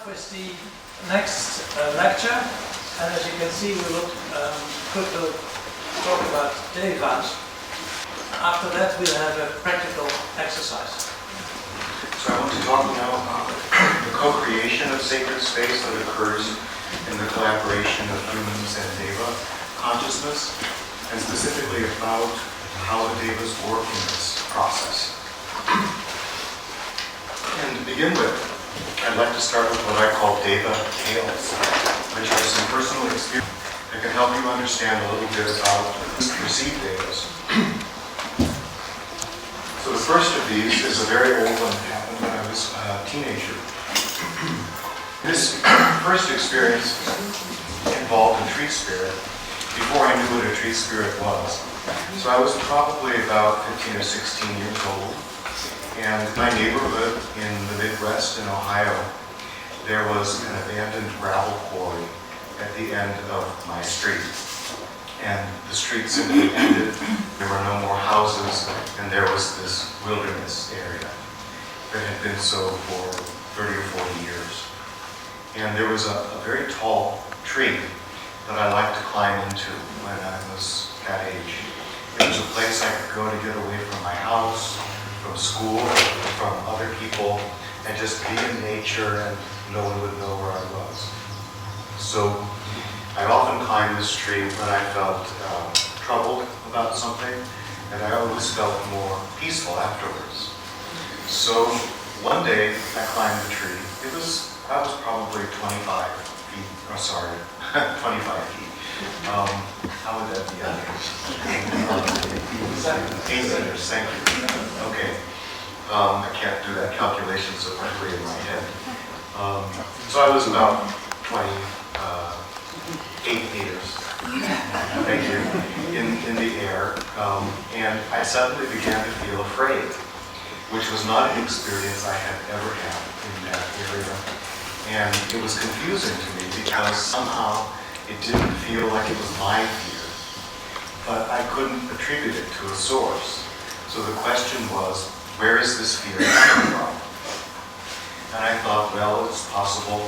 off with the next lecture, and as you can see, we will quickly talk about Devas. After that, we'll have a practical exercise. So I want to talk now about the co-creation of sacred space that occurs in the collaboration of humans and Deva consciousness, and specifically about how the Devas work in this process. And to begin with, I'd like to start with what I call Deva tales, which are some personal experience that can help you understand a little bit about perceived Devas. So the first of these is a very old one that happened when I was a teenager. This first experience involved a tree spirit before I knew what a tree spirit was. So I was probably about 15 or 16 years old. And in my neighborhood in the Midwest in Ohio, there was an abandoned gravel quarry at the end of my street. And the street simply ended. There were no more houses, and there was this wilderness area that had been so for 30 or 40 years. And there was a very tall tree that I liked to climb into when I was that age. It was a place I could go to get away from my house, from school, from other people, and just be in nature and no one would know where I was. So I often climbed this tree when I felt troubled about something, and I always felt more peaceful afterwards. So one day I climbed the tree. I was probably 25 feet, 25 feet. How would that be? 8 meters, thank you. Okay. I can't do that calculation so quickly in my head. So I was about 8 meters, thank you, in the air. And I suddenly began to feel afraid, which was not an experience I had ever had in that area. And it was confusing to me because somehow it didn't feel like it was my fear, but I couldn't attribute it to a source. So the question was, where is this fear coming from? And I thought, well, it's possible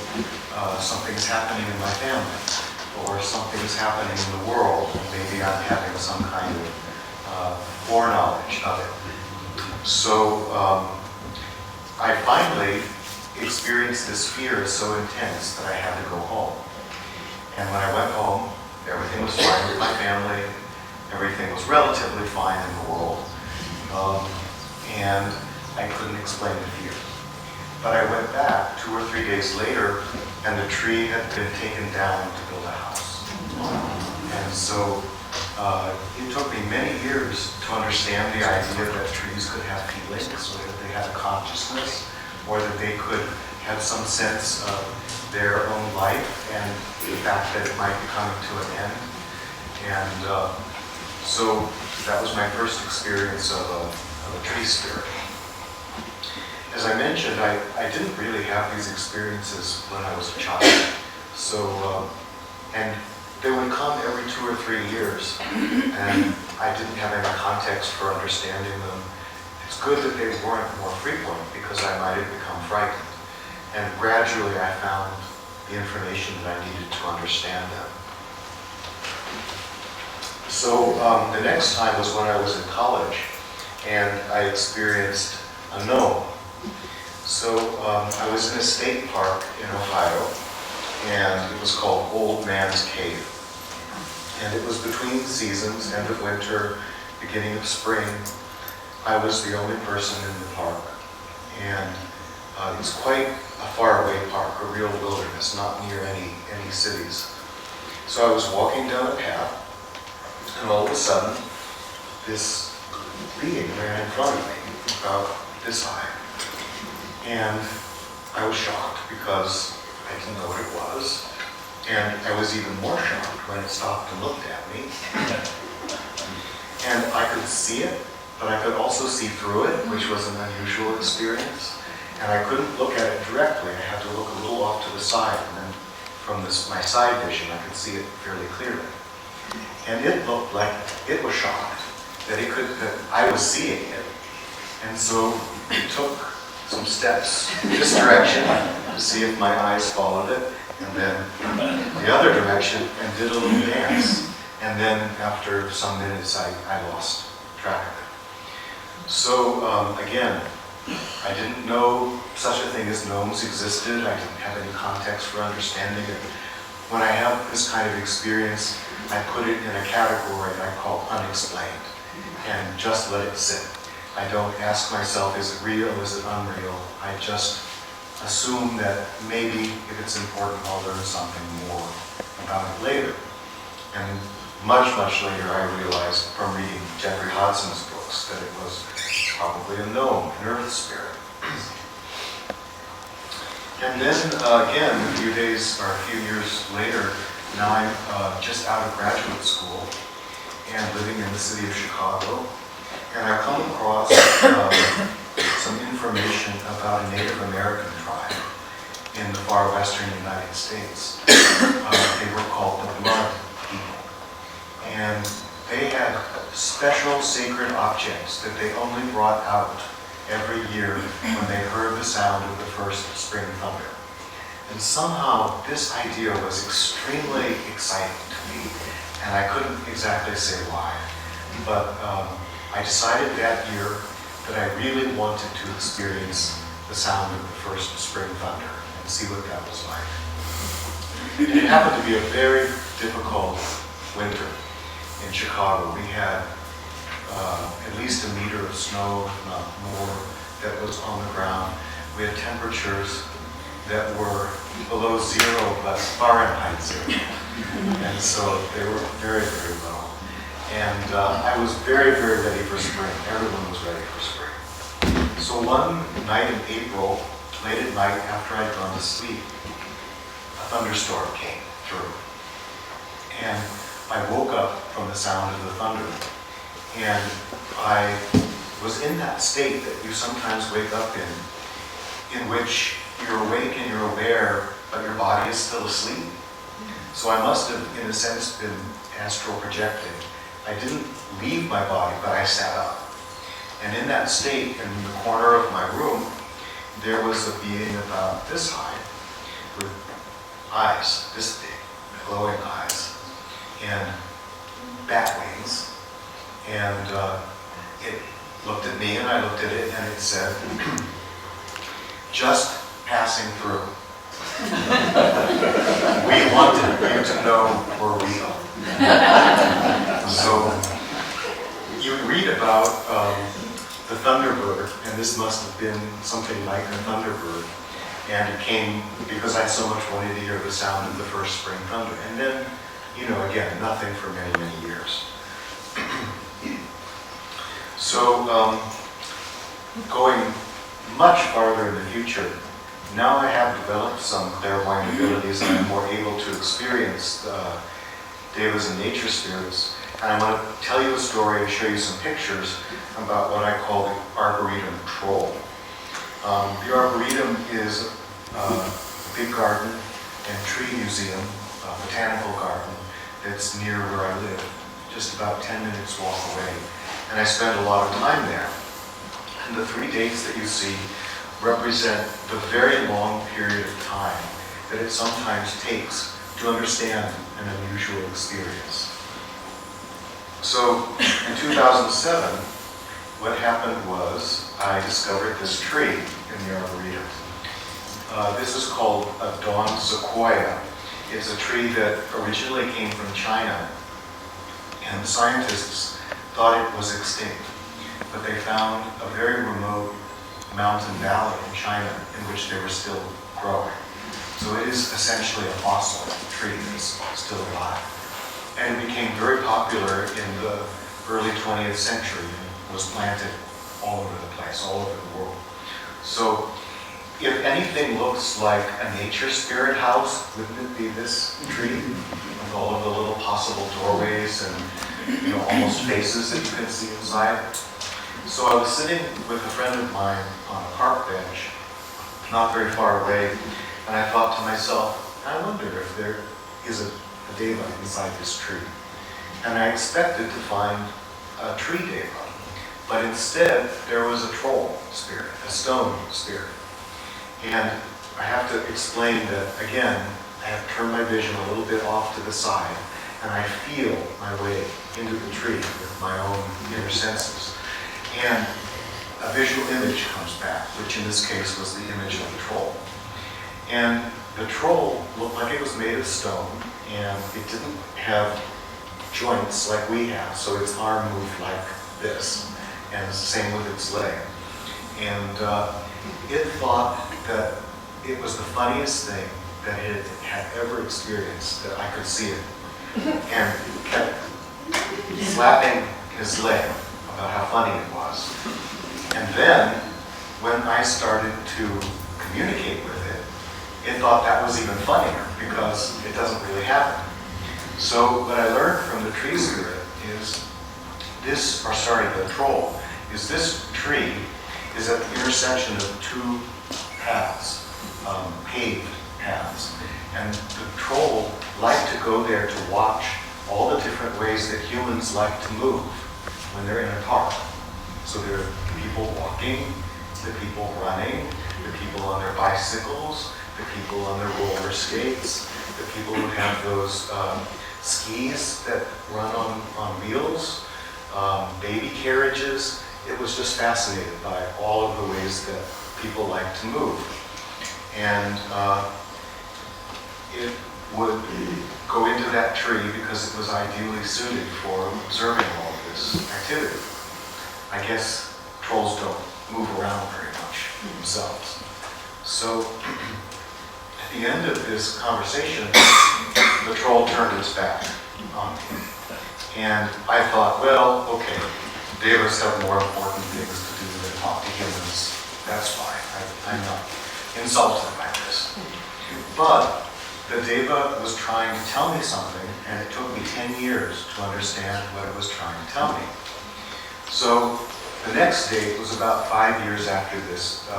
something's happening in my family, or something's happening in the world, and maybe I'm having some kind of foreknowledge of it. So I finally experienced this fear so intense that I had to go home. And when I went home, everything was fine with my family, everything was relatively fine in the world, and I couldn't explain the fear. But I went back 2 or 3 days later, and the tree had been taken down to build a house. And so it took me many years to understand the idea that trees could have feelings, or that they had a consciousness, or that they could have some sense of their own life and the fact that it might be coming to an end. And so that was my first experience of a tree spirit. As I mentioned, I didn't really have these experiences when I was a child. So, and they would come every 2 or 3 years, and I didn't have any context for understanding them. It's good that they weren't more frequent because I might have become frightened. And gradually I found the information that I needed to understand them. So the next time was when I was in college, and I experienced a gnome. So I was in a state park in Ohio, and it was called Old Man's Cave. And it was between the seasons, end of winter, beginning of spring. I was the only person in the park. And it was quite a faraway park, a real wilderness, not near any cities. So I was walking down a path, and all of a sudden, this being ran in front of me, about this high. And I was shocked because I didn't know what it was. And I was even more shocked when it stopped and looked at me. And I could see it, but I could also see through it, which was an unusual experience. And I couldn't look at it directly. I had to look a little off to the side, and then from my side vision, I could see it fairly clearly. And it looked like it was shocked that I was seeing it. And so it took some steps in this direction, to see if my eyes followed it, and then the other direction, and did a little dance. And then after some minutes, I lost track of it. So again, I didn't know such a thing as gnomes existed. I didn't have any context for understanding it. When I have this kind of experience, I put it in a category I call unexplained, and just let it sit. I don't ask myself, is it real, is it unreal? I just assume that maybe if it's important, I'll learn something more about it later. And much, much later, I realized from reading Jeffrey Hodson's books that it was probably a gnome, an earth spirit. And then again, a few days or a few years later, now I'm just out of graduate school and living in the city of Chicago. And I come across some information about a Native American tribe in the far western United States. They were called the Blood People. And they had special sacred objects that they only brought out every year when they heard the sound of the first spring thunder. And somehow this idea was extremely exciting to me, and I couldn't exactly say why. But I decided that year that I really wanted to experience the sound of the first spring thunder and see what that was like. And it happened to be a very difficult winter in Chicago. We had at least a meter of snow, if not more, that was on the ground. We had temperatures that were below zero, but Fahrenheit zero. And so they were very, very low. And I was very, very ready for spring. Everyone was ready for spring. So one night in April, late at night after I'd gone to sleep, a thunderstorm came through. And I woke up from the sound of the thunder. And I was in that state that you sometimes wake up in which you're awake and you're aware, but your body is still asleep. So I must have, in a sense, been astral projecting. I didn't leave my body, but I sat up. And in that state, in the corner of my room, there was a being about this high, with eyes this big, glowing eyes, and bat wings. And it looked at me, and I looked at it, and it said, "Just passing through. We wanted you to know we're real." So you read about the Thunderbird, and this must have been something like a Thunderbird, and it came because I so much wanted to hear the sound of the first spring thunder. And then, you know, again, nothing for many, many years. So going much farther in the future, now I have developed some clairvoyant abilities and I'm more able to experience Devas and nature spirits. And I want to tell you a story and show you some pictures about what I call the Arboretum Troll. The Arboretum is a big garden and tree museum, a botanical garden that's near where I live, just about 10 minutes walk away. And I spend a lot of time there. And the 3 days that you see represent the very long period of time that it sometimes takes to understand an unusual experience. So in 2007, what happened was I discovered this tree in the Arboretum. This is called a dawn sequoia. It's a tree that originally came from China, and the scientists thought it was extinct, but they found a very remote mountain valley in China in which they were still growing. So it is essentially a fossil tree that's still alive. And it became very popular in the early 20th century and was planted all over the place, all over the world. So if anything looks like a nature spirit house, wouldn't it be this tree with all of the little possible doorways and, you know, almost faces that you can see inside? So I was sitting with a friend of mine on a park bench, not very far away, and I thought to myself, I wonder if there is a Deva inside this tree. And I expected to find a tree Deva, but instead there was a troll spirit, a stone spirit. And I have to explain that, again, I have turned my vision a little bit off to the side, and I feel my way into the tree with my own inner senses. And a visual image comes back, which in this case was the image of the troll. And the troll looked like it was made of stone, and it didn't have joints like we have, so its arm moved like this, and same with its leg. And it thought that it was the funniest thing that it had ever experienced, that I could see it, and kept slapping his leg about how funny it was. And then, when I started to communicate with it thought that was even funnier because it doesn't really happen. So what I learned from the tree spirit is the troll, is this tree is at the intersection of two paths, paved paths. And the troll liked to go there to watch all the different ways that humans like to move when they're in a park. So there are people walking, the people running, the people on their bicycles, the people on their roller skates, the people who have those skis that run on wheels, baby carriages. It was just fascinated by all of the ways that people like to move. And it would go into that tree because it was ideally suited for observing all of this activity. I guess trolls don't move around very much themselves. So at the end of this conversation, the troll turned its back on me. And I thought, well, okay, Devas have more important things to do than talk to humans. That's fine. I'm not insulted by this. But the Deva was trying to tell me something, and it took me 10 years to understand what it was trying to tell me. So the next date was about 5 years after this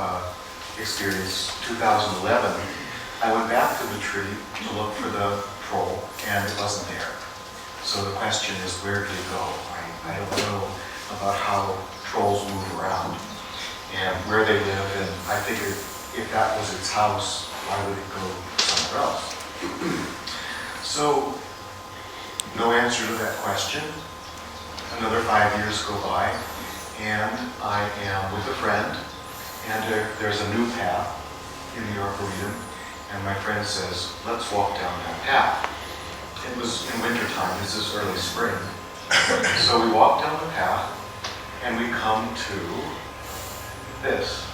experience, 2011. I went back to the tree to look for the troll, and it wasn't there. So the question is, where did it go? I don't know about how trolls move around and where they live, and I figured if that was its house, why would it go somewhere else? So, no answer to that question. Another 5 years go by, and I am with a friend, and there's a new path in the Arboretum, and my friend says, let's walk down that path. It was in wintertime, this is early spring. So we walk down the path, and we come to this.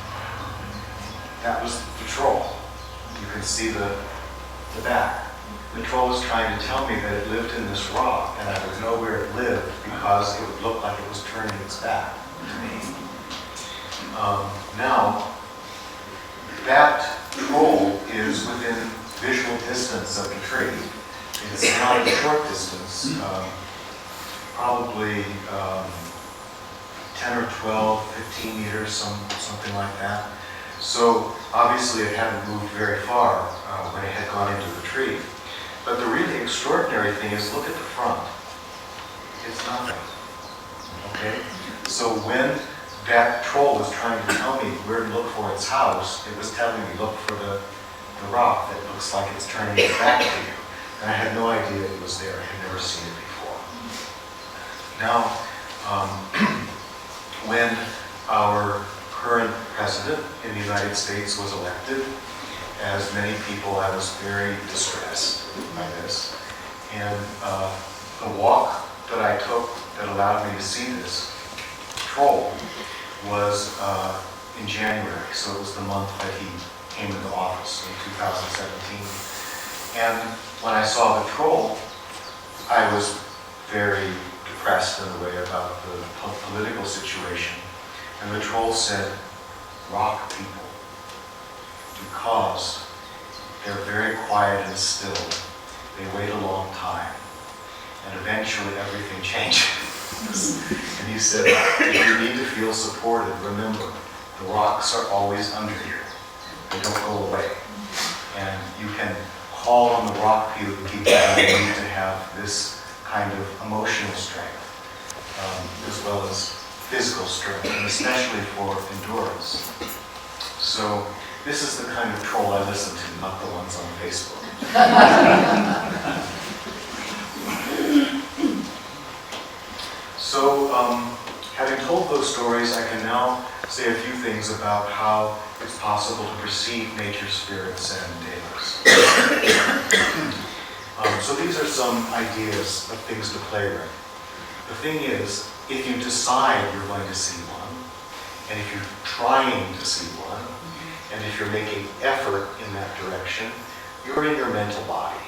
That was the troll. You can see the back. The troll was trying to tell me that it lived in this rock, and I would know where it lived because it would look like it was turning its back to me. Now, that troll is within visual distance of the tree. It's not a short distance, probably 10 or 12, 15 meters, something like that. So obviously it hadn't moved very far when it had gone into the tree. But the really extraordinary thing is, look at the front. It's nothing. Okay? So when that troll was trying to tell me where to look for its house, it was telling me, look for the rock that looks like it's turning its back to you. And I had no idea it was there. I had never seen it before. Now, when our current president in the United States was elected, as many people, I was very distressed by this. And the walk that I took that allowed me to see this troll was in January, so it was the month that he came into office in 2017. And when I saw the troll, I was very depressed in a way about the political situation. And the troll said, rock people, because they're very quiet and still. They wait a long time, and eventually everything changes. And he said, if you need to feel supported, remember, the rocks are always under you. They don't go away. And you can call on the rock people to keep going. You need to have this kind of emotional strength, as well as physical strength, and especially for endurance. So This is the kind of troll I listen to, not the ones on Facebook. So, having told those stories, I can now say a few things about how it's possible to perceive nature spirits and devas. So these are some ideas of things to play with. The thing is, if you decide you're going to see one, and if you're trying to see one, and if you're making effort in that direction, you're in your mental body.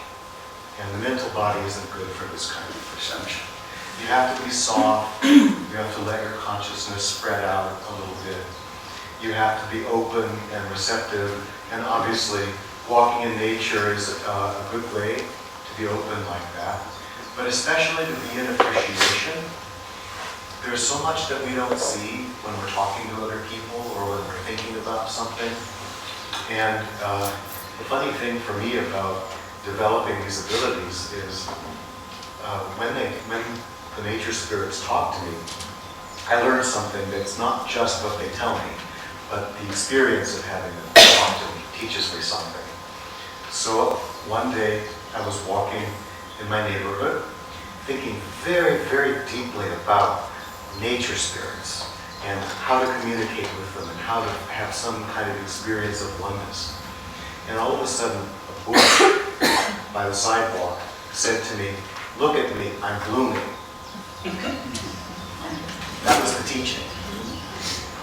And the mental body isn't good for this kind of perception. You have to be soft, you have to let your consciousness spread out a little bit. You have to be open and receptive, and obviously walking in nature is a good way to be open like that. But especially to be in appreciation. There's so much that we don't see when we're talking to other people or when we're thinking about something. And the funny thing for me about developing these abilities is when the nature spirits talk to me, I learn something that's not just what they tell me, but the experience of having them talk to me teaches me something. So one day I was walking in my neighborhood, thinking very, very deeply about nature spirits and how to communicate with them and how to have some kind of experience of oneness. And all of a sudden, a bush by the sidewalk said to me, "Look at me, I'm blooming." That was the teaching.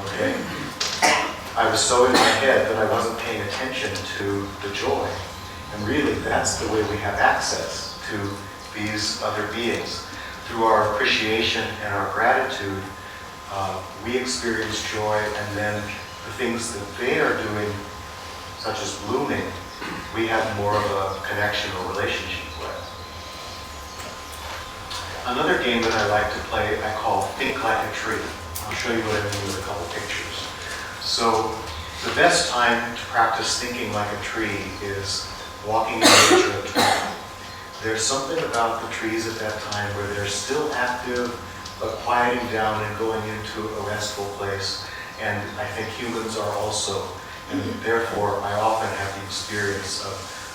Okay? I was so in my head that I wasn't paying attention to the joy. And really, that's the way we have access to these other beings. Through our appreciation and our gratitude, we experience joy, and then the things that they are doing, such as blooming, we have more of a connection or relationship with. Another game that I like to play, I call Think Like a Tree. I'll show you what I mean with a couple pictures. So the best time to practice thinking like a tree is walking in nature at twilight. There's something about the trees at that time where they're still active, but quieting down and going into a restful place. And I think humans are also. And therefore, I often have the experience of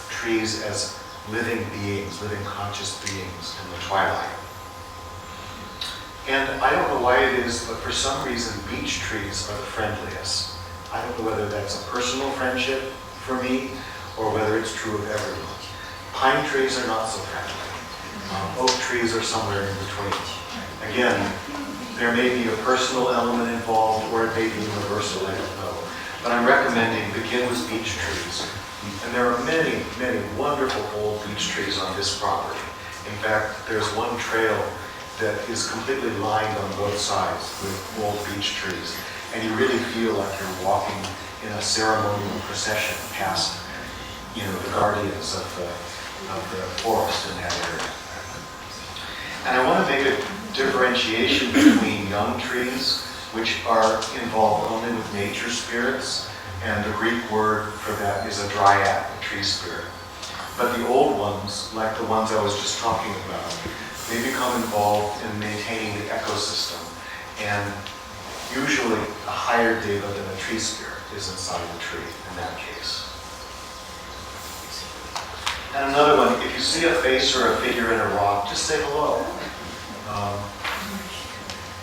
trees as living beings, living conscious beings in the twilight. And I don't know why it is, but for some reason, beech trees are the friendliest. I don't know whether that's a personal friendship for me, or whether it's true of everyone. Pine trees are not so friendly. Oak trees are somewhere in between. Again, there may be a personal element involved, or it may be universal, I don't know. But I'm recommending begin with beech trees. And there are many, many wonderful old beech trees on this property. In fact, there's one trail that is completely lined on both sides with old beech trees. And you really feel like you're walking in a ceremonial procession past, the guardians of the forest in that area. And I want to make a differentiation between young trees, which are involved only with nature spirits, and the Greek word for that is a dryad, a tree spirit. But the old ones, like the ones I was just talking about, they become involved in maintaining the ecosystem. And usually a higher deva than a tree spirit is inside the tree in that case. And another one, if you see a face or a figure in a rock, just say hello.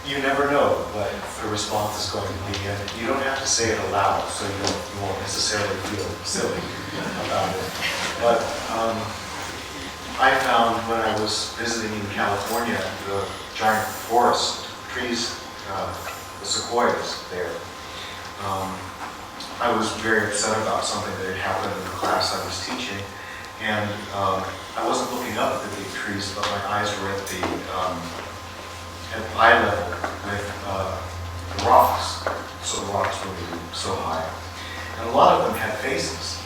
You never know what the response is going to be, and you don't have to say it aloud, so you won't necessarily feel silly about it. But I found when I was visiting in California, the giant forest trees, the sequoias there, I was very upset about something that had happened in the class I was teaching, and I wasn't looking up at the big trees, but my eyes were at eye level with the rocks. So the rocks were so high. And a lot of them had faces.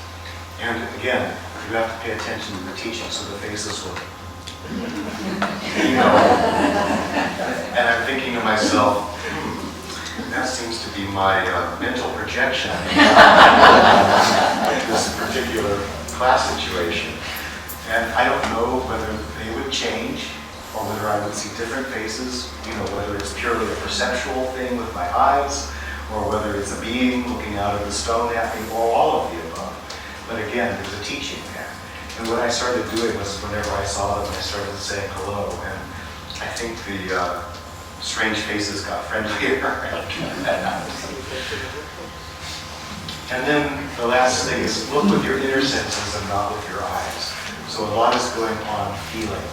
And again, you have to pay attention to the teaching, so the faces were, And I'm thinking to myself, that seems to be my mental projection this particular class situation. And I don't know whether they would change or whether I would see different faces, whether it's purely a perceptual thing with my eyes or whether it's a being looking out of the stone at me, or all of the above. But again, there's a teaching there. And what I started doing was whenever I saw them, I started saying hello. And I think the strange faces got friendlier. And then the last thing is look with your inner senses and not with your eyes. So a lot is going on feeling.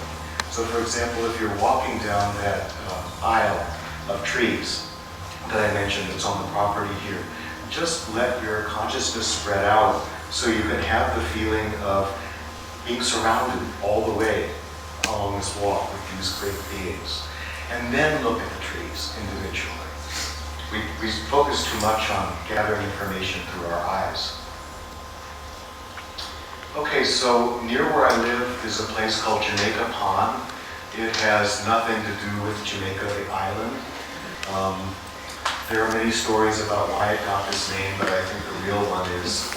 So for example, if you're walking down that aisle of trees that I mentioned that's on the property here, just let your consciousness spread out so you can have the feeling of being surrounded all the way along this walk with these great beings. And then look at the trees individually. We focus too much on gathering information through our eyes. Okay, so near where I live is a place called Jamaica Pond. It has nothing to do with Jamaica, the island. There are many stories about why it got this name, but I think the real one is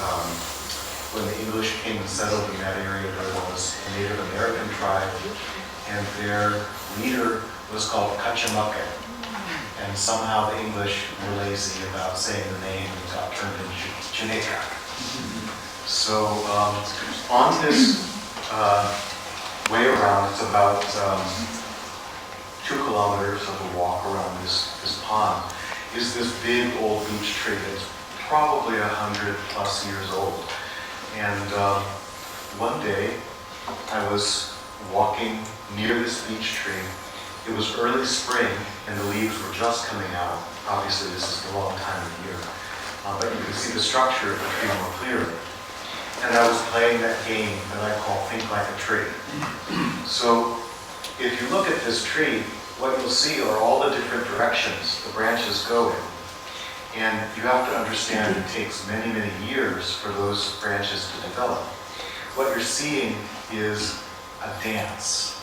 when the English came and settled in that area, there was a Native American tribe, and their leader was called Kachamucket. And somehow the English were lazy about saying the name and it got turned into Jamaica. So on this way around, it's about 2 kilometers of a walk around this pond, is this big old beech tree that's probably 100 plus years old. And one day I was walking near this beech tree. It was early spring and the leaves were just coming out. Obviously this is the wrong time of year. But you can see the structure of the tree more clearly. And I was playing that game that I call Think Like a Tree. So if you look at this tree, what you'll see are all the different directions the branches go in. And you have to understand it takes many, many years for those branches to develop. What you're seeing is a dance.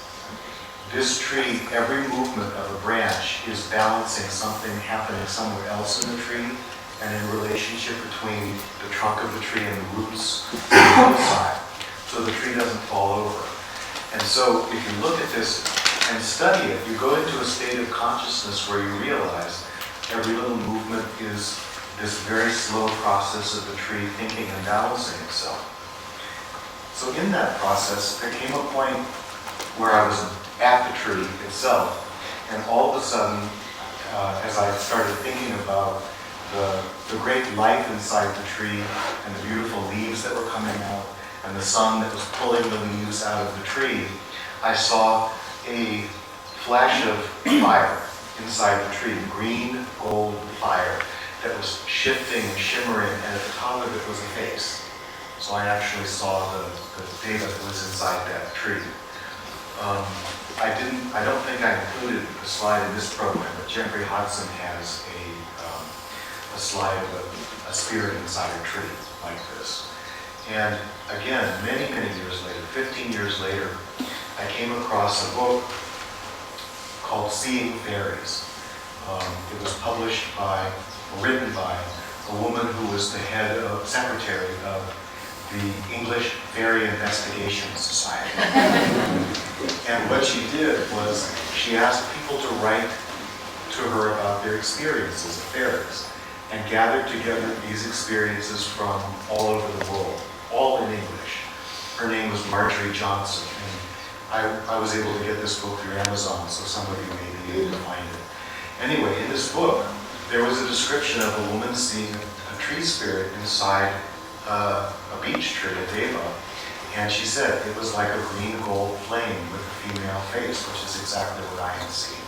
This tree, every movement of a branch is balancing something happening somewhere else in the tree and in relationship between the trunk of the tree and the roots on the side, so the tree doesn't fall over. And so if you look at this and study it, you go into a state of consciousness where you realize every little movement is this very slow process of the tree thinking and balancing itself. So in that process, there came a point where I was at the tree itself, and all of a sudden, as I started thinking about the great life inside the tree and the beautiful leaves that were coming out and the sun that was pulling the leaves out of the tree, I saw a flash of fire inside the tree, green, gold fire that was shifting and shimmering, and at the top of it was a face. So I actually saw the Devas that was inside that tree. I don't think I included a slide in this program, but Jeffrey Hodson has a slide of a spirit inside a tree like this. And again, many, many years later, 15 years later, I came across a book called Seeing Fairies. It was written by a woman who was the secretary of the English Fairy Investigation Society. And what she did was she asked people to write to her about their experiences of fairies and gathered together these experiences from all over the world, all in English. Her name was Marjorie Johnson, and I was able to get this book through Amazon, so some of you may be able to find it. Anyway, in this book, there was a description of a woman seeing a tree spirit inside a beech tree, a deva, and she said it was like a green gold flame with a female face, which is exactly what I had seen.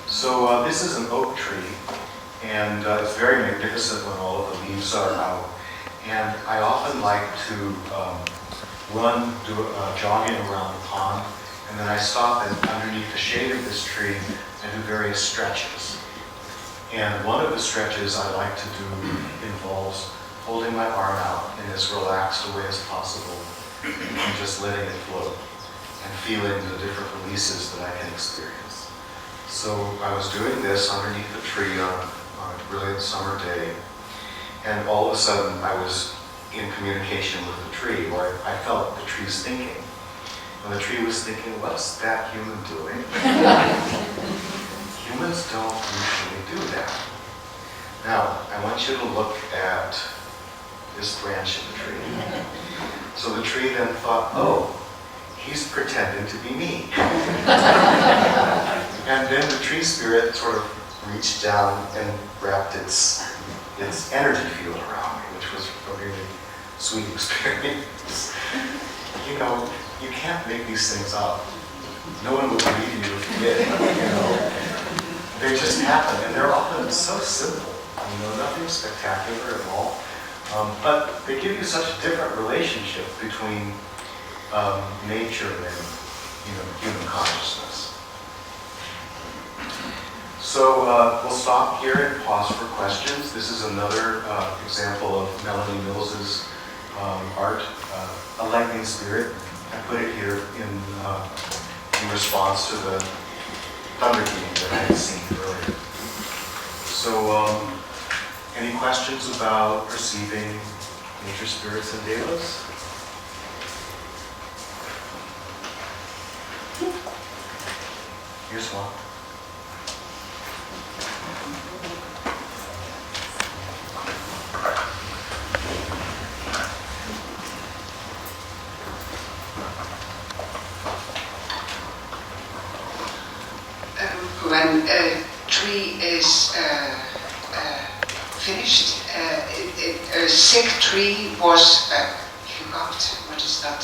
So this is an oak tree, and it's very magnificent when all of the leaves are out. And I often like to do jogging around the pond, and then I stop underneath the shade of this tree and do various stretches. And one of the stretches I like to do involves holding my arm out in as relaxed a way as possible and just letting it float and feeling the different releases that I can experience. So I was doing this underneath the tree on a brilliant summer day, and all of a sudden I was in communication with the tree, where I felt the tree's thinking. And the tree was thinking, what's that human doing? humans don't usually do that. Now, I want you to look at this branch of the tree. So the tree then thought, oh, he's pretending to be me. And then the tree spirit sort of reached down and wrapped its energy field around me, which was a really sweet experience. You know, you can't make these things up. No one will believe you if you did, you know. They just happen, and they're often so simple, you know, nothing spectacular at all. But they give you such a different relationship between nature and, you know, human consciousness. So we'll stop here and pause for questions. This is another example of Melanie Mills's art, A Lightning Spirit. I put it here in response to the thunder game that I had seen earlier. So, any questions about perceiving nature spirits and devas? Here's one. When a tree is finished, a sick tree was what is that?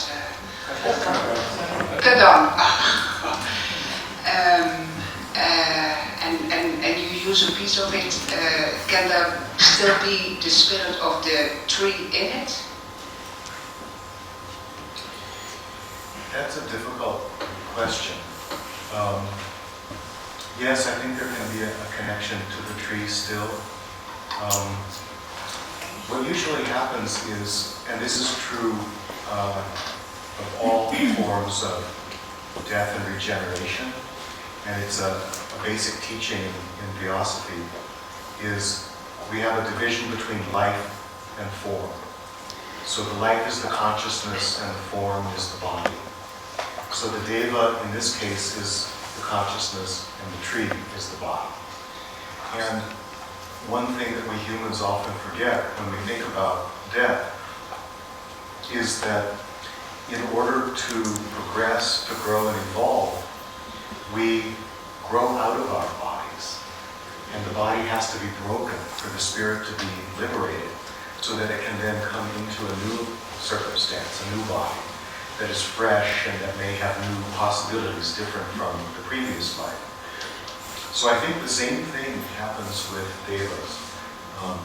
Cut down. And you use a piece of it. Can there still be the spirit of the tree in it? That's a difficult question. Yes, I think there can be a connection to the tree still. What usually happens is, and this is true of all forms of death and regeneration, and it's a basic teaching in Theosophy, is we have a division between life and form. So the life is the consciousness and the form is the body. So the Deva in this case is the consciousness and the tree is the body. And one thing that we humans often forget when we think about death is that in order to progress, to grow and evolve, we grow out of our bodies. And the body has to be broken for the spirit to be liberated so that it can then come into a new circumstance, a new body that is fresh and that may have new possibilities different from the previous life. So I think the same thing happens with devas.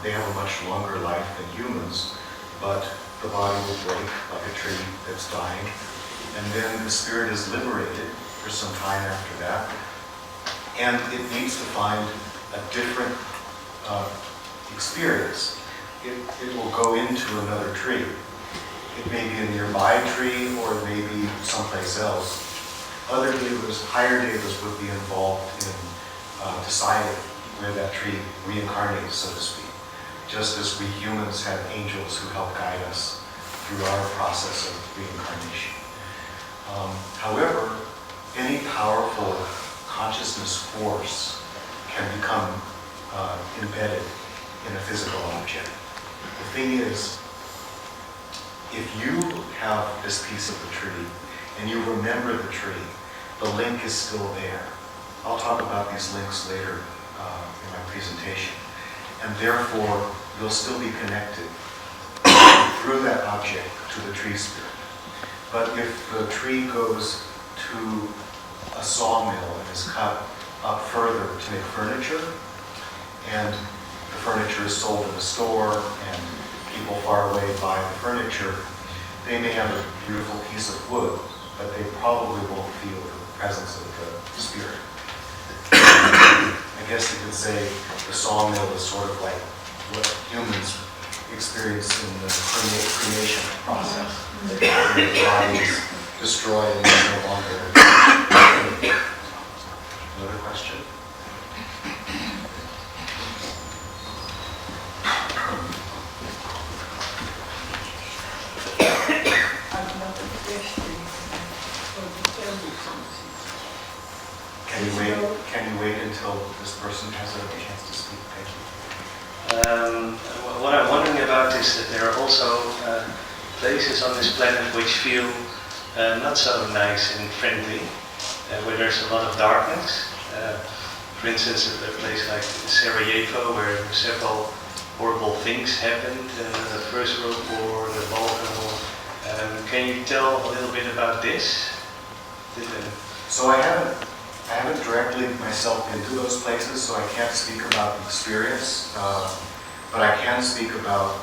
They have a much longer life than humans, but the body will break like a tree that's dying, and then the spirit is liberated for some time after that, and it needs to find a different experience. It will go into another tree. It may be a nearby tree, or it may be someplace else. Other devas, higher devas, would be involved in deciding where that tree reincarnates, so to speak. Just as we humans have angels who help guide us through our process of reincarnation. However, any powerful consciousness force can become embedded in a physical object. The thing is, if you have this piece of the tree and you remember the tree, the link is still there. I'll talk about these links later in my presentation. And therefore, you'll still be connected through that object to the tree spirit. But if the tree goes to a sawmill and is cut up further to make furniture, and the furniture is sold in a store, and people far away buy the furniture, they may have a beautiful piece of wood, but they probably won't feel the presence of the spirit. I guess you could say the sawmill is sort of like what humans experience in the cremation process. The body is destroyed and is no longer. Another question? Can Can you wait until this person has a chance to speak? Thank you. What I'm wondering about is that there are also places on this planet which feel not so nice and friendly, where there's a lot of darkness. For instance, a place like Sarajevo, where several horrible things happened, the First World War, the Balkan War. Can you tell a little bit about this? So I haven't directly myself been to those places, so I can't speak about the experience, but I can speak about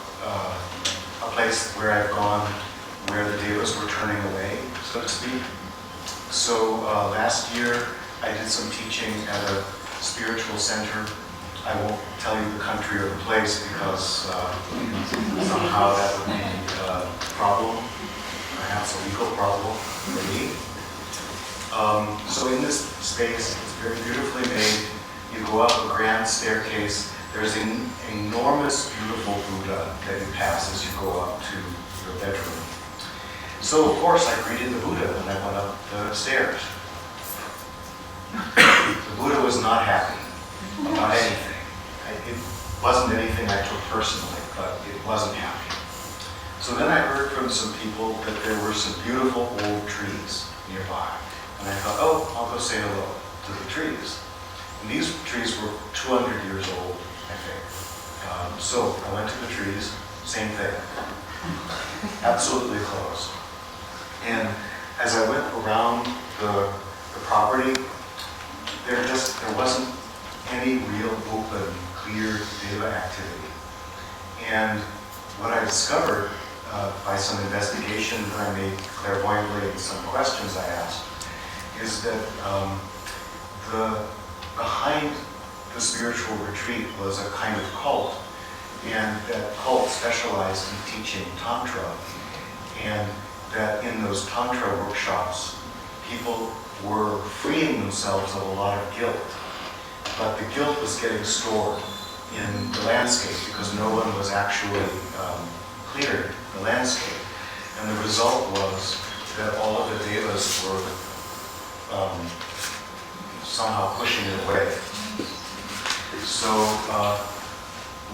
a place where I've gone where the Devas were turning away, so to speak. So last year I did some teaching at a spiritual center. I won't tell you the country or the place because somehow that would be a problem, perhaps a legal problem for me. So in this space, it's very beautifully made. You go up a grand staircase. There's an enormous, beautiful Buddha that you pass as you go up to your bedroom. So of course I greeted the Buddha when I went up the stairs. The Buddha was not happy about anything. It wasn't anything I took personally, but it wasn't happy. So then I heard from some people that there were some beautiful old trees nearby. And I thought, oh, I'll go say hello to the trees. And these trees were 200 years old, I think. So I went to the trees, same thing. Absolutely closed. And as I went around the property, there wasn't any real open, clear Deva activity. And what I discovered by some investigation that I made clairvoyantly and some questions I asked is that behind the spiritual retreat was a kind of cult, and that cult specialized in teaching Tantra, and that in those Tantra workshops, people were freeing themselves of a lot of guilt. But the guilt was getting stored in the landscape because no one was actually clearing the landscape. And the result was that all of the Devas were somehow pushing it away. So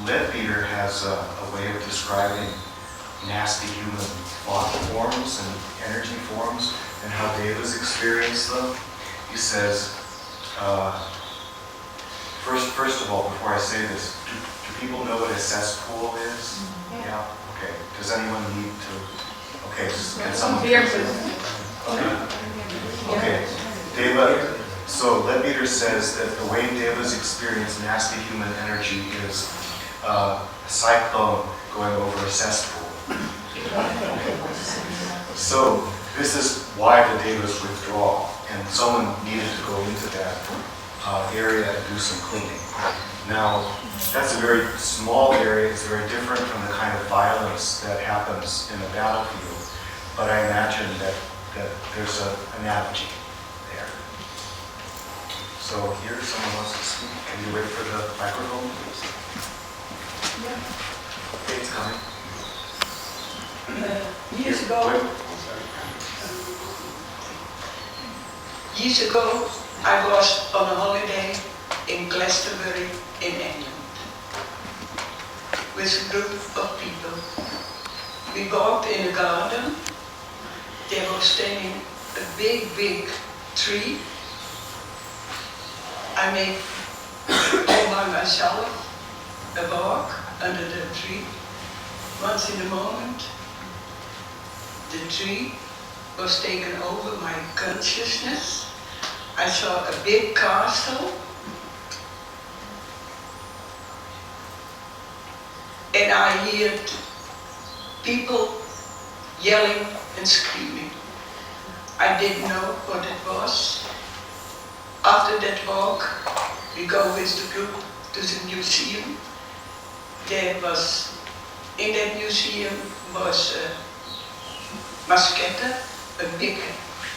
Leadbeater has a way of describing nasty human thought forms and energy forms and how Devas experience them. He says, first of all, before I say this, do people know what a cesspool is? Yeah. Okay. Does anyone need to? Okay. Can someone? Okay. Deva. So Leadbeater says that the way Devas experience nasty human energy is a cyclone going over a cesspool. So this is why the Devas withdraw, and someone needed to go into that area and do some cleaning. Now, that's a very small area. It's very different from the kind of violence that happens in a battlefield, but I imagine that there's an analogy there. So here, someone wants to speak. Can you wait for the microphone, please? Yeah. Okay, it's coming. Years ago, I was on a holiday in Glastonbury in England with a group of people. We walked in a garden. There was standing a big tree. I made all by myself a walk under the tree. Once in a moment, the tree was taken over my consciousness. I saw a big castle, and I heard people yelling and screaming. I didn't know what it was. After that walk, we go with the group to the museum. In that museum was Masquette, a big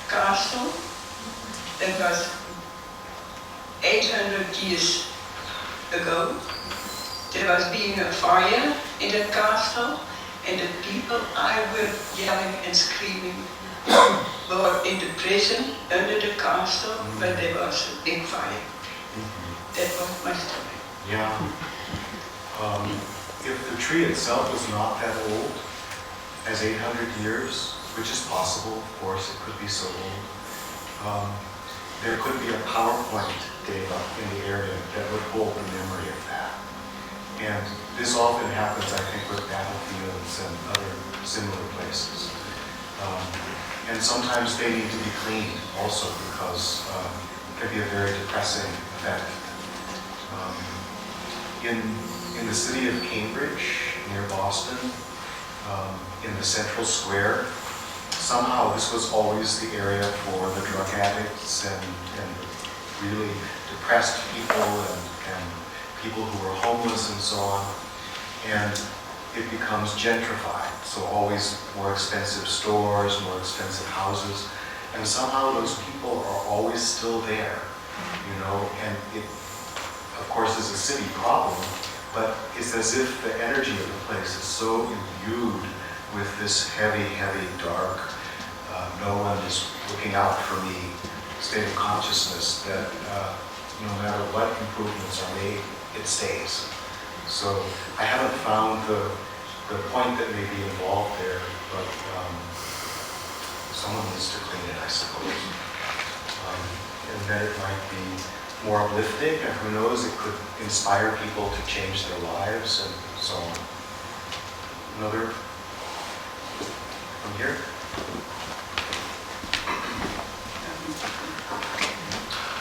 castle that was 800 years ago. There was being a fire in that castle, and the people I were yelling and screaming were in the prison under the castle where there was a big fire. That was my story. Yeah. If the tree itself was not that old, as 800 years, which is possible, of course, it could be so old, there could be a PowerPoint data in the area that would hold the memory of that. And this often happens, I think, with battlefields and other similar places. And sometimes they need to be cleaned also because it can be a very depressing effect. In the city of Cambridge, near Boston, in the central square, somehow this was always the area for the drug addicts and really depressed people and people who were homeless and so on. And it becomes gentrified, so always more expensive stores, more expensive houses, and somehow those people are always still there, you know, and it, of course, is a city problem, but it's as if the energy of the place is so imbued with this heavy, heavy, dark, no one is looking out for me state of consciousness that no matter what improvements are made, it stays. So I haven't found the point that may be involved there, but someone needs to clean it, I suppose. And then it might be more uplifting, and who knows, it could inspire people to change their lives and so on. Another from here?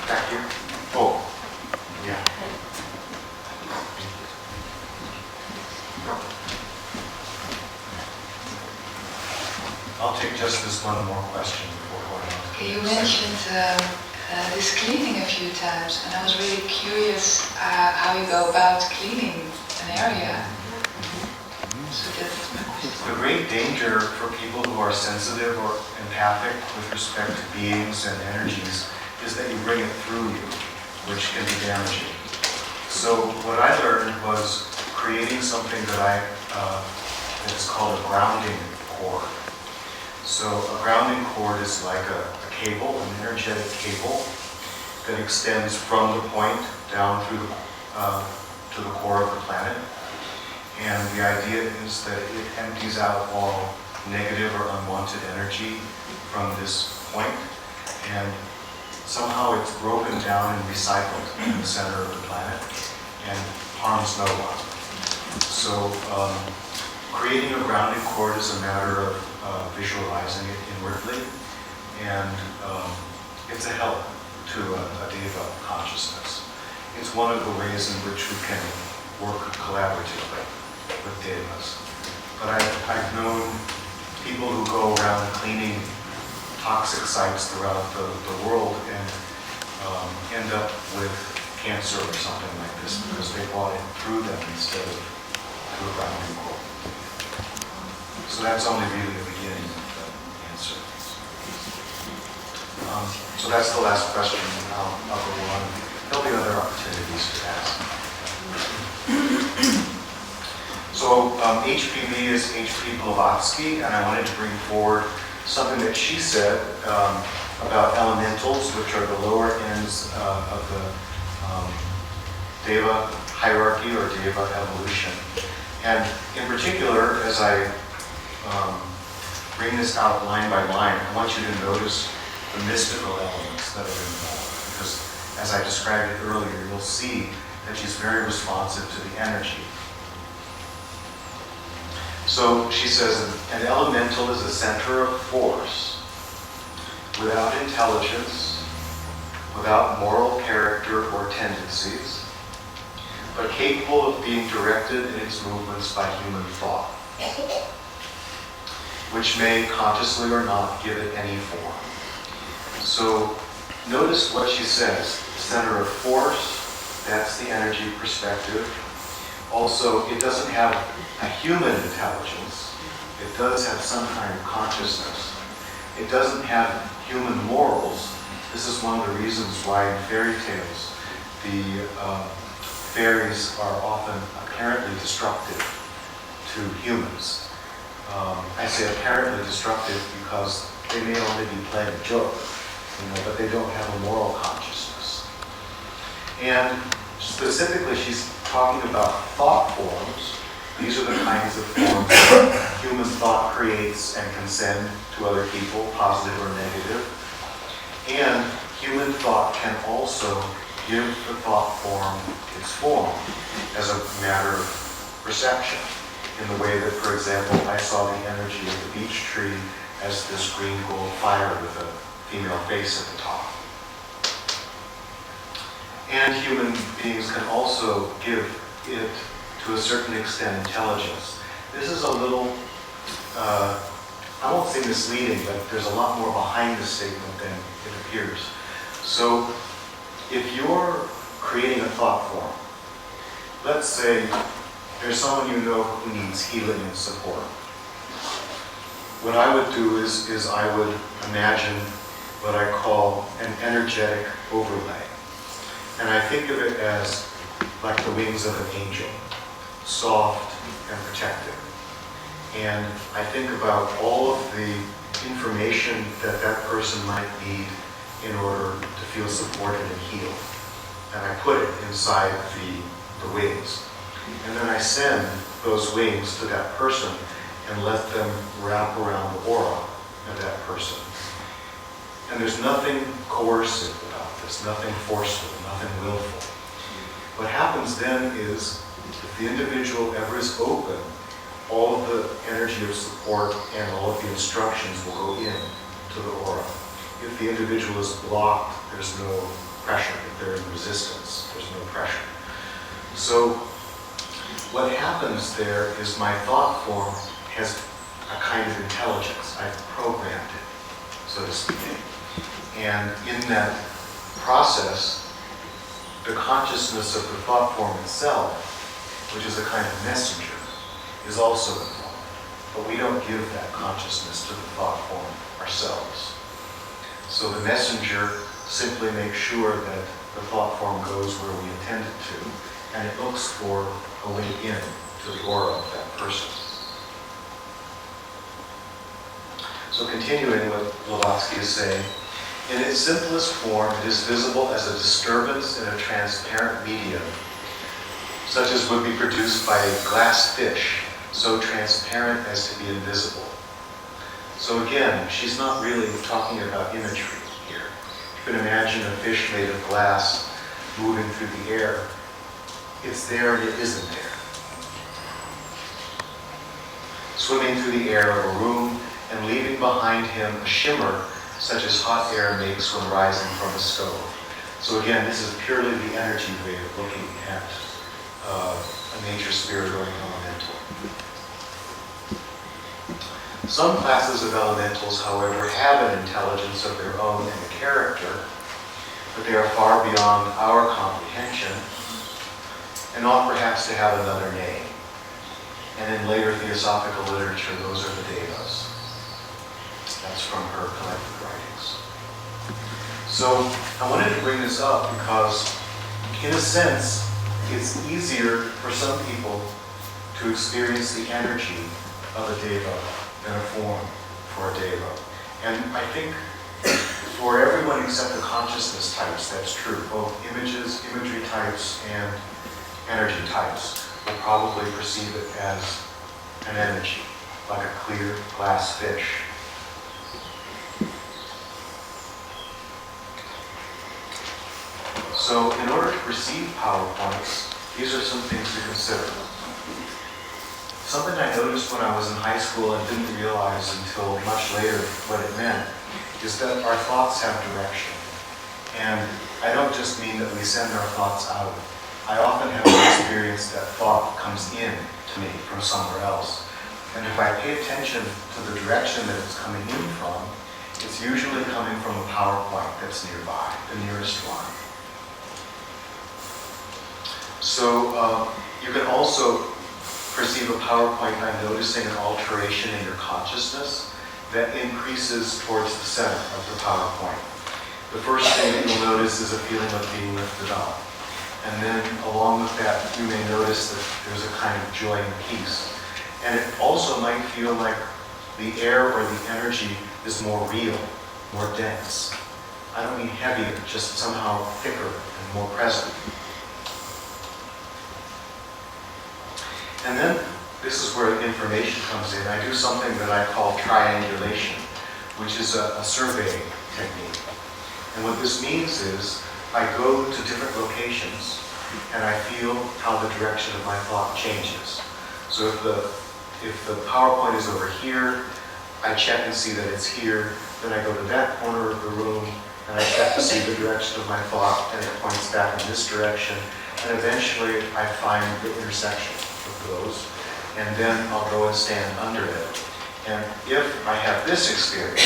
Back here? Oh, yeah. I'll take just this one more question before going on. Okay, you mentioned this cleaning a few times, and I was really curious how you go about cleaning an area. So that's my question. The great danger for people who are sensitive or empathic with respect to beings and energies is that you bring it through you, which can be damaging. So what I learned was creating something that is called a grounding cord. So a grounding cord is like a cable, an energetic cable that extends from the point down through to the core of the planet. And the idea is that it empties out all negative or unwanted energy from this point, and somehow it's broken down and recycled in the center of the planet and harms no one. So creating a grounding cord is a matter of visualizing it inwardly, and it's a help to a Deva consciousness. It's one of the ways in which we can work collaboratively with Devas. But I've known people who go around cleaning toxic sites throughout the world and end up with cancer or something like this because they brought it through them instead of through a grounding cord. So that's only really the beginning of the answer. So that's the last question. I'll go on. There'll be other opportunities to ask. So HPV is H.P. Blavatsky, and I wanted to bring forward something that she said about elementals, which are the lower ends of the Deva hierarchy or Deva evolution. And in particular, as I bring this out line by line, I want you to notice the mystical elements that are involved. Because as I described it earlier, you'll see that she's very responsive to the energy. So she says, an elemental is a center of force, without intelligence, without moral character or tendencies, but capable of being directed in its movements by human thought, which may, consciously or not, give it any form. So notice what she says, center of force, that's the energy perspective. Also, it doesn't have a human intelligence. It does have some kind of consciousness. It doesn't have human morals. This is one of the reasons why in fairy tales, the fairies are often apparently destructive to humans. I say apparently destructive because They may only be playing a joke, but they don't have a moral consciousness. And specifically, she's talking about thought forms. These are the kinds of forms that human thought creates and can send to other people, positive or negative. And human thought can also give the thought form its form as a matter of perception. In the way that, for example, I saw the energy of the beech tree as this green gold fire with a female face at the top. And human beings can also give it, to a certain extent, intelligence. This is a little, I won't say misleading, but there's a lot more behind the statement than it appears. So, if you're creating a thought form, let's say there's someone you know who needs healing and support. What I would do is I would imagine what I call an energetic overlay. And I think of it as like the wings of an angel, soft and protective. And I think about all of the information that that person might need in order to feel supported and healed. And I put it inside the wings. And then I send those wings to that person and let them wrap around the aura of that person. And there's nothing coercive about this, nothing forceful, nothing willful. What happens then is, if the individual ever is open, all of the energy of support and all of the instructions will go in to the aura. If the individual is blocked, there's no pressure. If they're in resistance, there's no pressure. So what happens there is my thought form has a kind of intelligence. I've programmed it, so to speak. And in that process, the consciousness of the thought form itself, which is a kind of messenger, is also involved. But we don't give that consciousness to the thought form ourselves. So the messenger simply makes sure that the thought form goes where we intend it to, and it looks for a way in to the aura of that person. So continuing what Blavatsky is saying, in its simplest form, it is visible as a disturbance in a transparent medium, such as would be produced by a glass fish, so transparent as to be invisible. So again, she's not really talking about imagery here. You can imagine a fish made of glass moving through the air. It's there and it isn't there. Swimming through the air of a room and leaving behind him a shimmer such as hot air makes when rising from a stove. So again, this is purely the energy way of looking at a nature spirit or an elemental. Some classes of elementals, however, have an intelligence of their own and a character, but they are far beyond our comprehension, and ought perhaps to have another name. And in later Theosophical literature, those are the Devas. That's from her collected writings. So I wanted to bring this up because, in a sense, it's easier for some people to experience the energy of a Deva than a form for a Deva. And I think for everyone except the consciousness types, that's true. Both imagery types, and energy types will probably perceive it as an energy, like a clear glass fish. So in order to perceive PowerPoints, these are some things to consider. Something I noticed when I was in high school and didn't realize until much later what it meant is that our thoughts have direction. And I don't just mean that we send our thoughts out. I often have the experience that thought comes in to me from somewhere else. And if I pay attention to the direction that it's coming in from, it's usually coming from a PowerPoint that's nearby, the nearest one. So you can also perceive a PowerPoint by noticing an alteration in your consciousness that increases towards the center of the PowerPoint. The first thing that you'll notice is a feeling of being lifted up. And then along with that, you may notice that there's a kind of joy and peace. And it also might feel like the air or the energy is more real, more dense. I don't mean heavier, just somehow thicker and more present. And then this is where information comes in. I do something that I call triangulation, which is a surveying technique. And what this means is I go to different locations and I feel how the direction of my thought changes. So if the PowerPoint is over here, I check and see that it's here. Then I go to that corner of the room and I check to see the direction of my thought, and it points back in this direction. And eventually I find the intersection of those, and then I'll go and stand under it. And if I have this experience,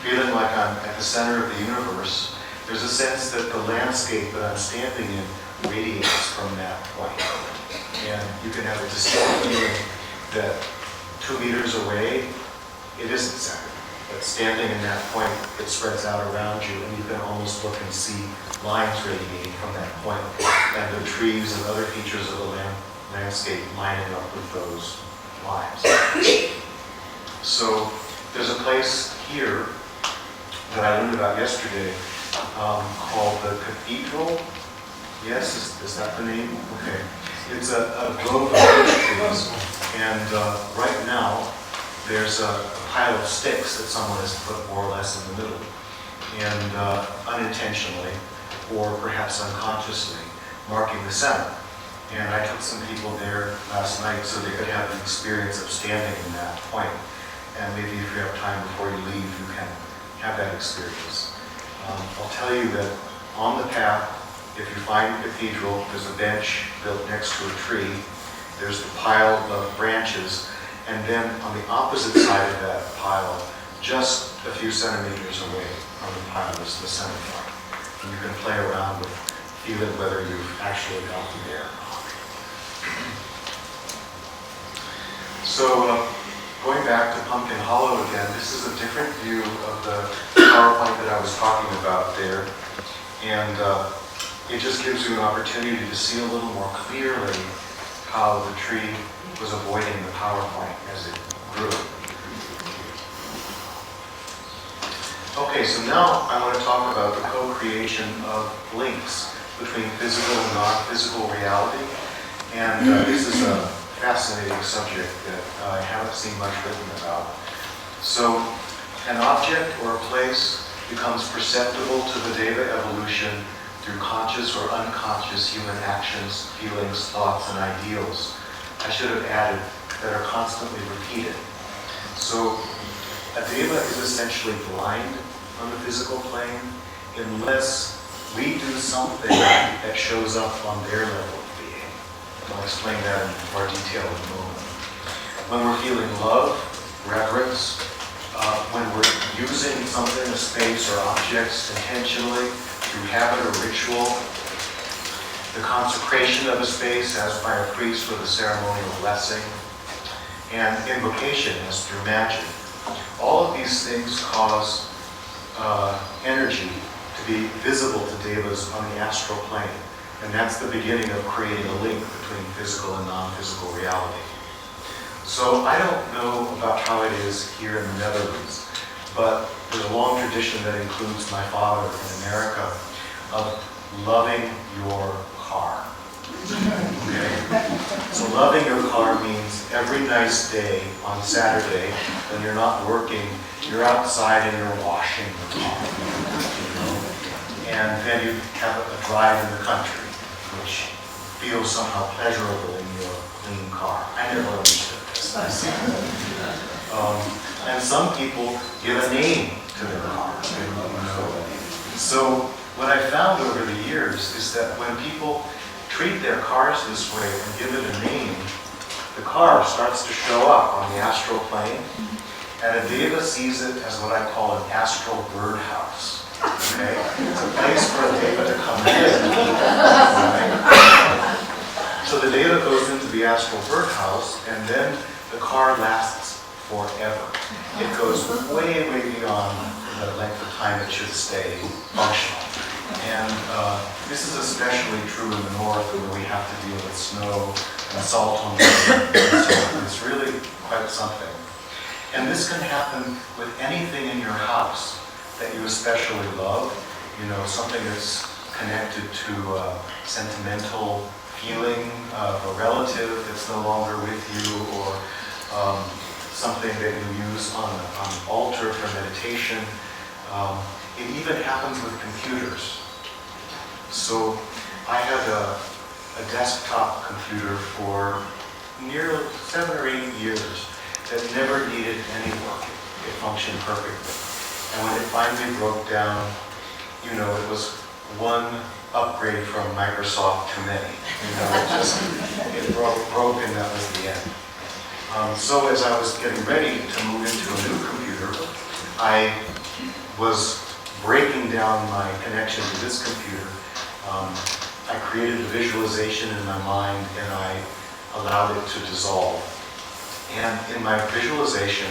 feeling like I'm at the center of the universe, there's a sense that the landscape that I'm standing in radiates from that point. And you can have a distinct feeling that 2 meters away, it isn't centered. But standing in that point, it spreads out around you, and you can almost look and see lines radiating from that point, and the trees and other features of the landscape lining up with those lines. So there's a place here that I learned about yesterday called the Cathedral. Yes, is that the name? Okay. It's a grove of beech trees, and right now there's a pile of sticks that someone has put more or less in the middle, and unintentionally, or perhaps unconsciously, marking the center. And I took some people there last night so they could have the experience of standing in that point. And maybe if you have time before you leave, you can have that experience. I'll tell you that on the path, if you find the cathedral, there's a bench built next to a tree. There's the pile of branches, and then on the opposite side of that pile, just a few centimeters away from the pile, is the center point. And you can play around with feeling whether you've actually gotten there. So going back to Pumpkin Hollow again, this is a different view of the PowerPoint that I was talking about there. And it just gives you an opportunity to see a little more clearly how the tree was avoiding the PowerPoint as it grew. Okay, so now I want to talk about the co-creation of links between physical and non-physical reality. And this is a fascinating subject that I haven't seen much written about. So an object or a place becomes perceptible to the Deva evolution through conscious or unconscious human actions, feelings, thoughts, and ideals. I should have added that are constantly repeated. So a Deva is essentially blind on the physical plane unless we do something that shows up on their level of being. I'll explain that in more detail in a moment. When we're feeling love, reverence, when we're using something, a space or objects intentionally through habit or ritual, the consecration of a space as by a priest with a ceremonial blessing, and invocation as through magic. All of these things cause energy to be visible to Devas on the astral plane, and that's the beginning of creating a link between physical and non-physical reality. So I don't know about how it is here in the Netherlands, but there's a long tradition that includes my father in America of loving your car. Okay? So loving your car means every nice day on Saturday when you're not working, you're outside and you're washing the car. You know? And then you have a drive in the country, which feels somehow pleasurable in your clean car. I never understood this. And some people give a name to their car. So what I found over the years is that when people treat their cars this way and give it a name, the car starts to show up on the astral plane, and a Deva sees it as what I call an astral birdhouse. Okay? It's a place for a Deva to come in. Right? So the Deva goes into the astral birdhouse, and then the car lasts forever. It goes way, way beyond the length of time it should stay functional. And this is especially true in the north, where we have to deal with snow and salt on the ground. So it's really quite something. And this can happen with anything in your house that you especially love, something that's connected to sentimental feeling of a relative that's no longer with you, or something that you use on an altar for meditation. It even happens with computers. So I had a desktop computer for nearly 7 or 8 years that never needed any work. It functioned perfectly. And when it finally broke down, it was one upgrade from Microsoft too many. It broke and that was the end. So as I was getting ready to move into a new computer, I was breaking down my connection to this computer. I created a visualization in my mind and I allowed it to dissolve. And in my visualization,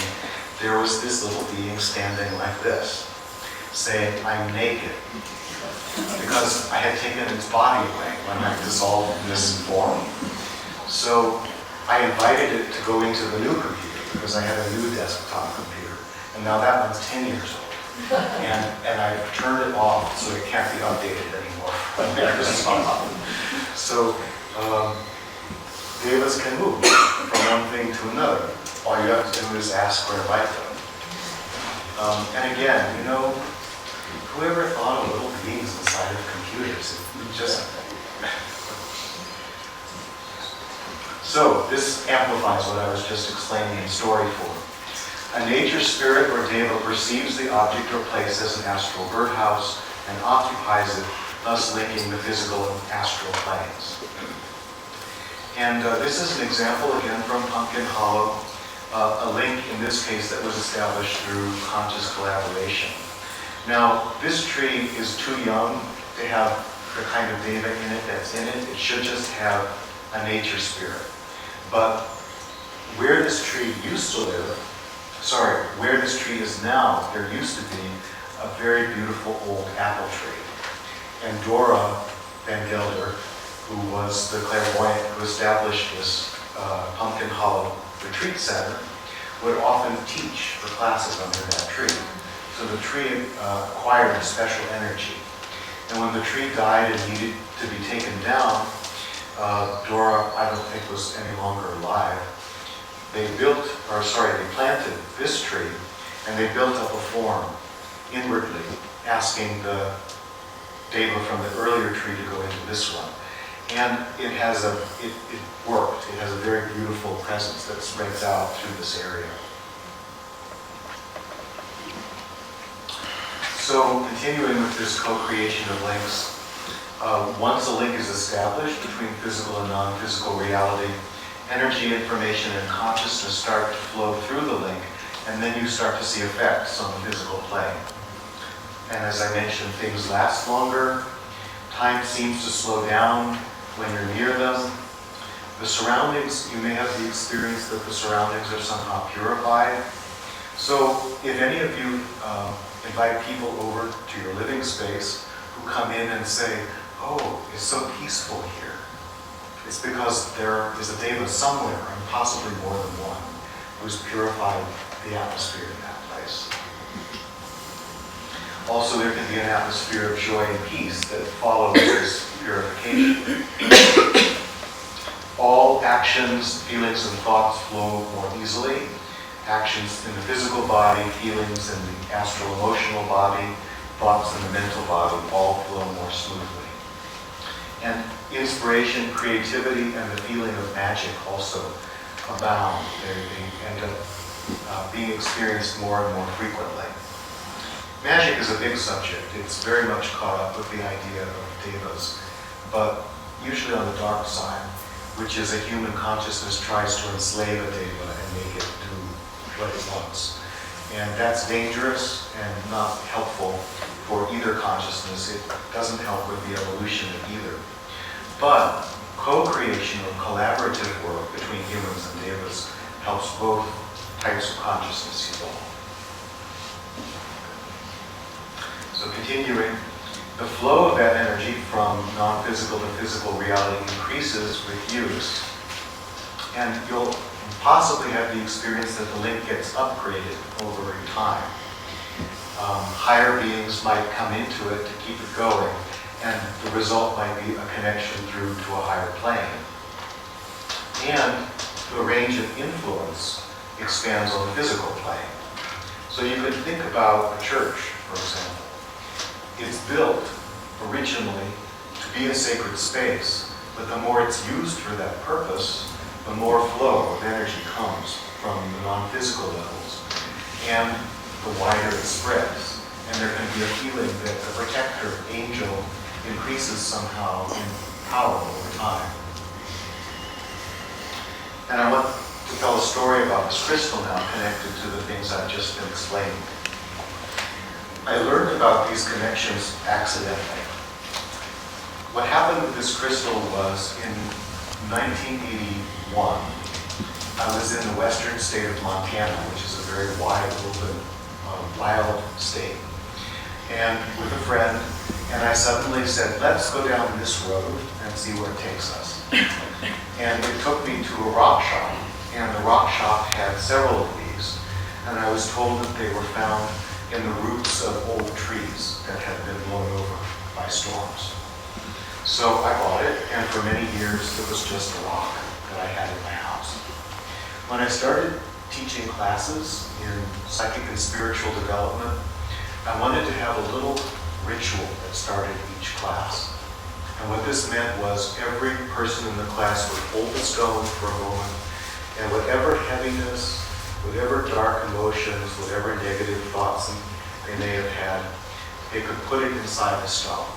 there was this little being standing like this, saying, "I'm naked," because I had taken its body away when I dissolved this form. So I invited it to go into the new computer because I had a new desktop computer, and now that one's 10 years old. And I've turned it off so it can't be updated anymore. So Devas can move from one thing to another. All you have to do is ask or invite them. And again, whoever thought of little beings inside of computers? So this amplifies what I was just explaining the story for. A nature spirit or deva perceives the object or place as an astral birdhouse and occupies it, thus linking the physical and astral planes. And this is an example again from Pumpkin Hollow, a link in this case that was established through conscious collaboration. Now, this tree is too young to have the kind of deva in it that's in it. It should just have a nature spirit. But where this tree used to live, where this tree is now, there used to be a very beautiful old apple tree. And Dora Van Gelder, who was the clairvoyant who established this Pumpkin Hollow Retreat Center, would often teach the classes under that tree. So the tree acquired a special energy. And when the tree died and needed to be taken down, Dora, I don't think, was any longer alive. They planted this tree, and they built up a form inwardly, asking the deva from the earlier tree to go into this one. And it worked. It has a very beautiful presence that spreads out through this area. So continuing with this co-creation of links, once a link is established between physical and non-physical reality, energy, information, and consciousness start to flow through the link, and then you start to see effects on the physical plane. And as I mentioned, things last longer, time seems to slow down when you're near them. The surroundings, you may have the experience that the surroundings are somehow purified. So if any of you invite people over to your living space who come in and say, "Oh, it's so peaceful here," it's because there is a deva somewhere, and possibly more than one, who's purified the atmosphere in that place. Also, there can be an atmosphere of joy and peace that follows this purification. All actions, feelings, and thoughts flow more easily. Actions in the physical body, feelings in the astral emotional body, thoughts in the mental body all flow more smoothly. And inspiration, creativity, and the feeling of magic also abound. They end up being experienced more and more frequently. Magic is a big subject. It's very much caught up with the idea of devas, but usually on the dark side, which is a human consciousness tries to enslave a deva and make it do what it wants. And that's dangerous and not helpful for either consciousness. It doesn't help with the evolution of either. But co-creation or collaborative work between humans and devas helps both types of consciousness evolve. So continuing, the flow of that energy from non-physical to physical reality increases with use. And you'll possibly have the experience that the link gets upgraded over time. Higher beings might come into it to keep it going, and the result might be a connection through to a higher plane. And the range of influence expands on the physical plane. So you could think about a church, for example. It's built originally to be a sacred space, but the more it's used for that purpose, the more flow of energy comes from the non-physical levels, and the wider it spreads. And there can be a feeling that the protector angel increases somehow in power over time. And I want to tell a story about this crystal now connected to the things I've just been explaining. I learned about these connections accidentally. What happened with this crystal was in 1981, I was in the western state of Montana, which is a very wide, open, wild state, and with a friend, and I suddenly said, let's go down this road and see where it takes us. And it took me to a rock shop, and the rock shop had several of these, and I was told that they were found in the roots of old trees that had been blown over by storms. So I bought it, and for many years it was just a rock that I had in my house. When I started teaching classes in psychic and spiritual development, I wanted to have a little ritual that started each class. And what this meant was every person in the class would hold the stone for a moment, and whatever heaviness, whatever dark emotions, whatever negative thoughts they may have had, they could put it inside the stone.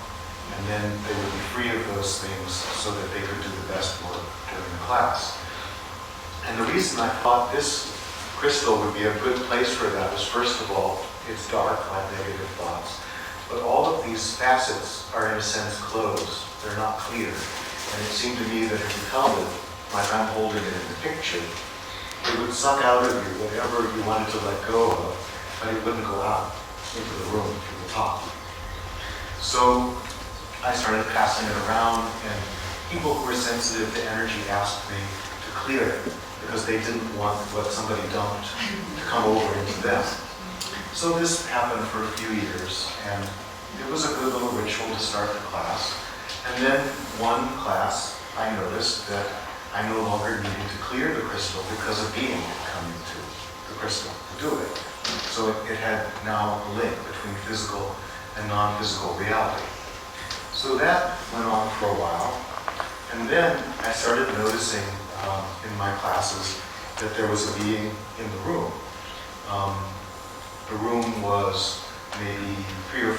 And then they would be free of those things so that they could do the best work during the class. And the reason I thought this crystal would be a good place for that was, first of all, it's dark, like negative thoughts. But all of these facets are, in a sense, closed. They're not clear. And it seemed to me that if you held it, like I'm holding it in the picture, it would suck out of you whatever you wanted to let go of, but it wouldn't go out into the room through the top. So I started passing it around, and people who were sensitive to energy asked me to clear it because they didn't want what somebody dumped to come over into them. So this happened for a few years, and it was a good little ritual to start the class. And then one class, I noticed that I no longer needed to clear the crystal because a being had come into the crystal to do it. So it had now a link between physical and non-physical reality. So that went on for a while, and then I started noticing in my classes that there was a being in the room. The room was maybe 3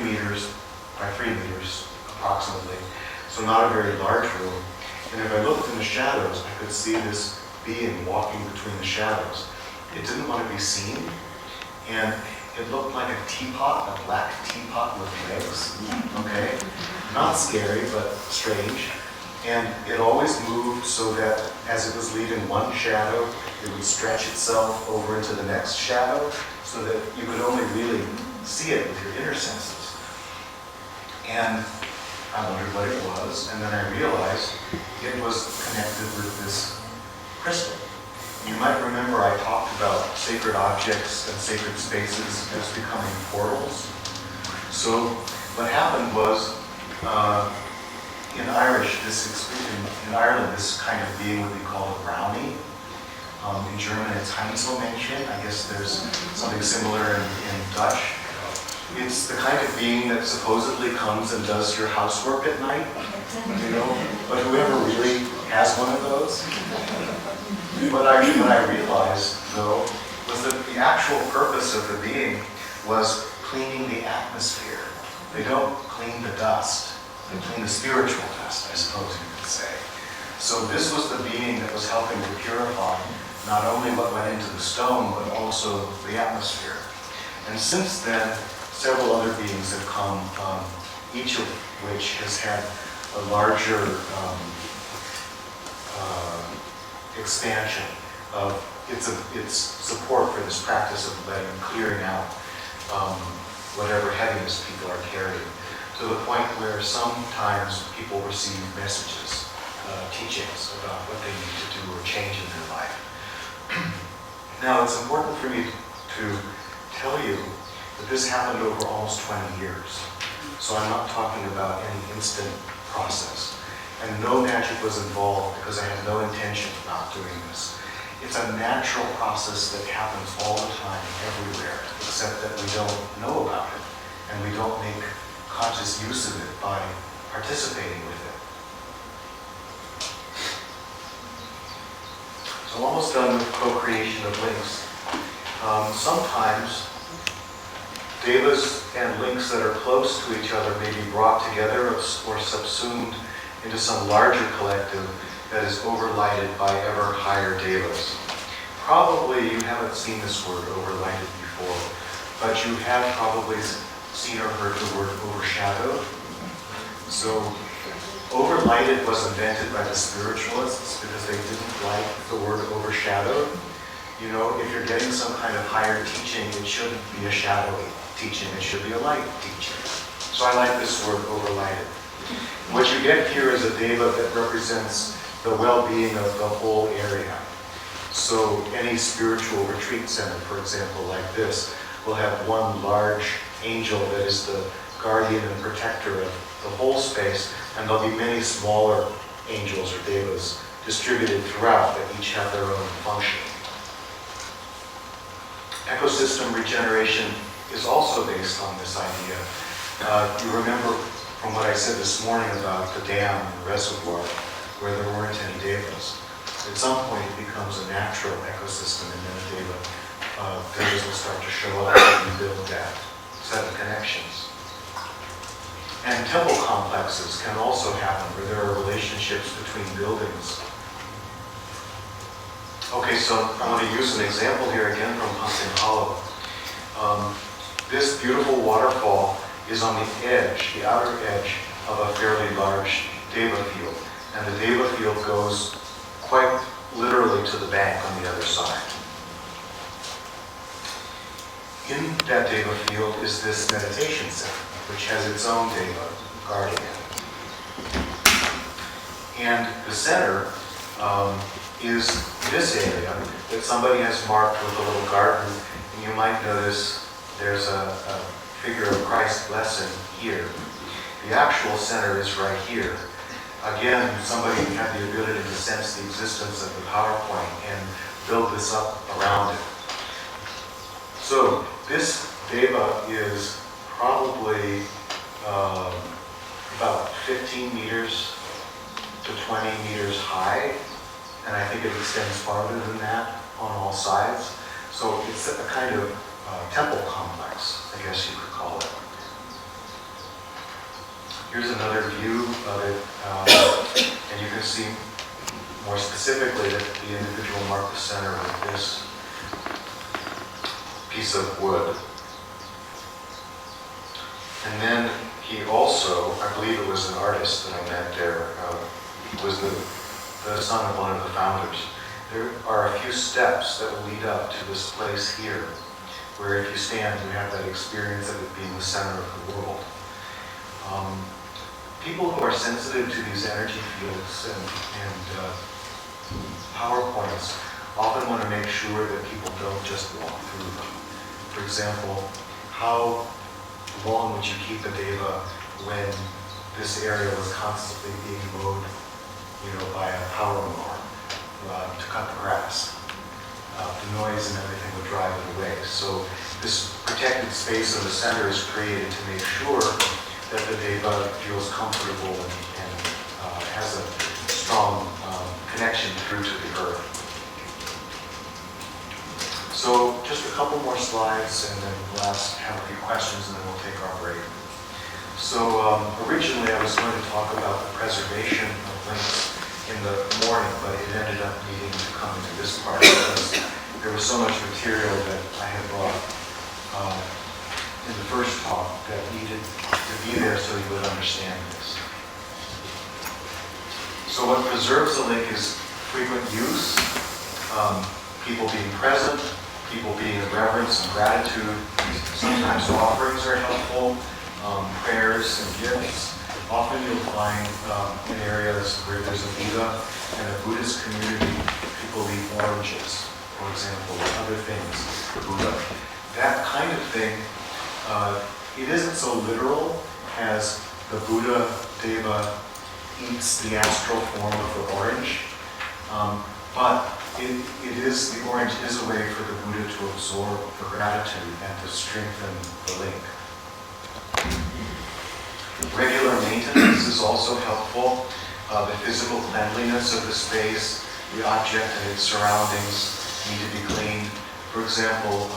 meters by 3 meters approximately, so not a very large room. And if I looked in the shadows, I could see this being walking between the shadows. It didn't want to be seen, and it looked like a teapot, a black teapot with legs, okay? Not scary, but strange. And it always moved so that as it was leaving one shadow, it would stretch itself over into the next shadow so that you could only really see it with your inner senses. And I wondered what it was, and then I realized it was connected with this crystal. You might remember I talked about sacred objects and sacred spaces as becoming portals. So what happened was, in Ireland, this kind of being would be called a brownie. In German, it's Heinzelmännchen. I guess there's something similar in Dutch. It's the kind of being that supposedly comes and does your housework at night, you know. But whoever really has one of those. What I realized, though, was that the actual purpose of the being was cleaning the atmosphere. They don't clean the dust. They clean the spiritual dust, I suppose you could say. So this was the being that was helping to purify not only what went into the stone, but also the atmosphere. And since then, several other beings have come, each of which has had a larger expansion of its support for this practice of clearing out whatever heaviness people are carrying, to the point where sometimes people receive messages, teachings about what they need to do through a change in their life. Now, it's important for me to tell you that this happened over almost 20 years. So I'm not talking about any instant process. And no magic was involved because I had no intention of not doing this. It's a natural process that happens all the time, everywhere, except that we don't know about it, and we don't make conscious use of it by participating with it. So I'm almost done with co-creation of links. Sometimes devas and links that are close to each other may be brought together or subsumed into some larger collective that is overlighted by ever higher devas. Probably you haven't seen this word overlighted before, but you have probably seen or heard the word overshadowed. So overlighted was invented by the spiritualists because they didn't like the word overshadowed. You know, if you're getting some kind of higher teaching, it shouldn't be a shadowy teaching, it should be a light teaching. So I like this word overlighted. What you get here is a deva that represents the well-being of the whole area. So any spiritual retreat center, for example, like this, will have one large angel that is the guardian and protector of the whole space, and there'll be many smaller angels or devas distributed throughout that each have their own function. Ecosystem regeneration is also based on this idea. You remember from what I said this morning about the dam and the reservoir, where there weren't any devas. At some point it becomes a natural ecosystem, and then devas will start to show up and build that set of connections. And temple complexes can also happen where there are relationships between buildings. Okay, so I'm going to use an example here again from Pumpkin Hollow. This beautiful waterfall is on the edge, the outer edge of a fairly large deva field. And the deva field goes quite literally to the bank on the other side. In that deva field is this meditation center, which has its own deva guardian. And the center is this area that somebody has marked with a little garden. And you might notice there's a figure of Christ blessing here. The actual center is right here. Again, somebody had the ability to sense the existence of the PowerPoint and build this up around it. So this deva is probably about 15 meters to 20 meters high, and I think it extends farther than that on all sides. So it's a kind of temple complex, I guess you could call it. Here's another view of it, and you can see more specifically that the individual marked the center with this piece of wood. And then he also, I believe it was an artist that I met there, was the son of one of the founders. There are a few steps that will lead up to this place here, where if you stand, you have that experience of it being the center of the world. People who are sensitive to these energy fields and PowerPoints often want to make sure that people don't just walk through them. For example, how long would you keep a deva when this area was constantly being mowed, by a power mower to cut the grass? The noise and everything would drive it away. So this protected space in the center is created to make sure that the deva feels comfortable and has a strong connection through to the earth. So just a couple more slides, and then we'll have a few questions, and then we'll take our break. So originally I was going to talk about the preservation of links in the morning, but it ended up needing to come into this part because there was so much material that I had brought in the first talk that needed to be there so you would understand this. So what preserves a link is frequent use, people being present, people being in reverence and gratitude. Sometimes offerings are helpful, prayers and gifts. Often you'll find in areas where there's a Buddha and a Buddhist community oranges, for example, or other things, the Buddha. That kind of thing, it isn't so literal as the Buddha Deva eats the astral form of the orange, but the orange is a way for the Buddha to absorb the gratitude and to strengthen the link. Regular maintenance is also helpful. The physical cleanliness of the space, the object and its surroundings need to be cleaned. For example,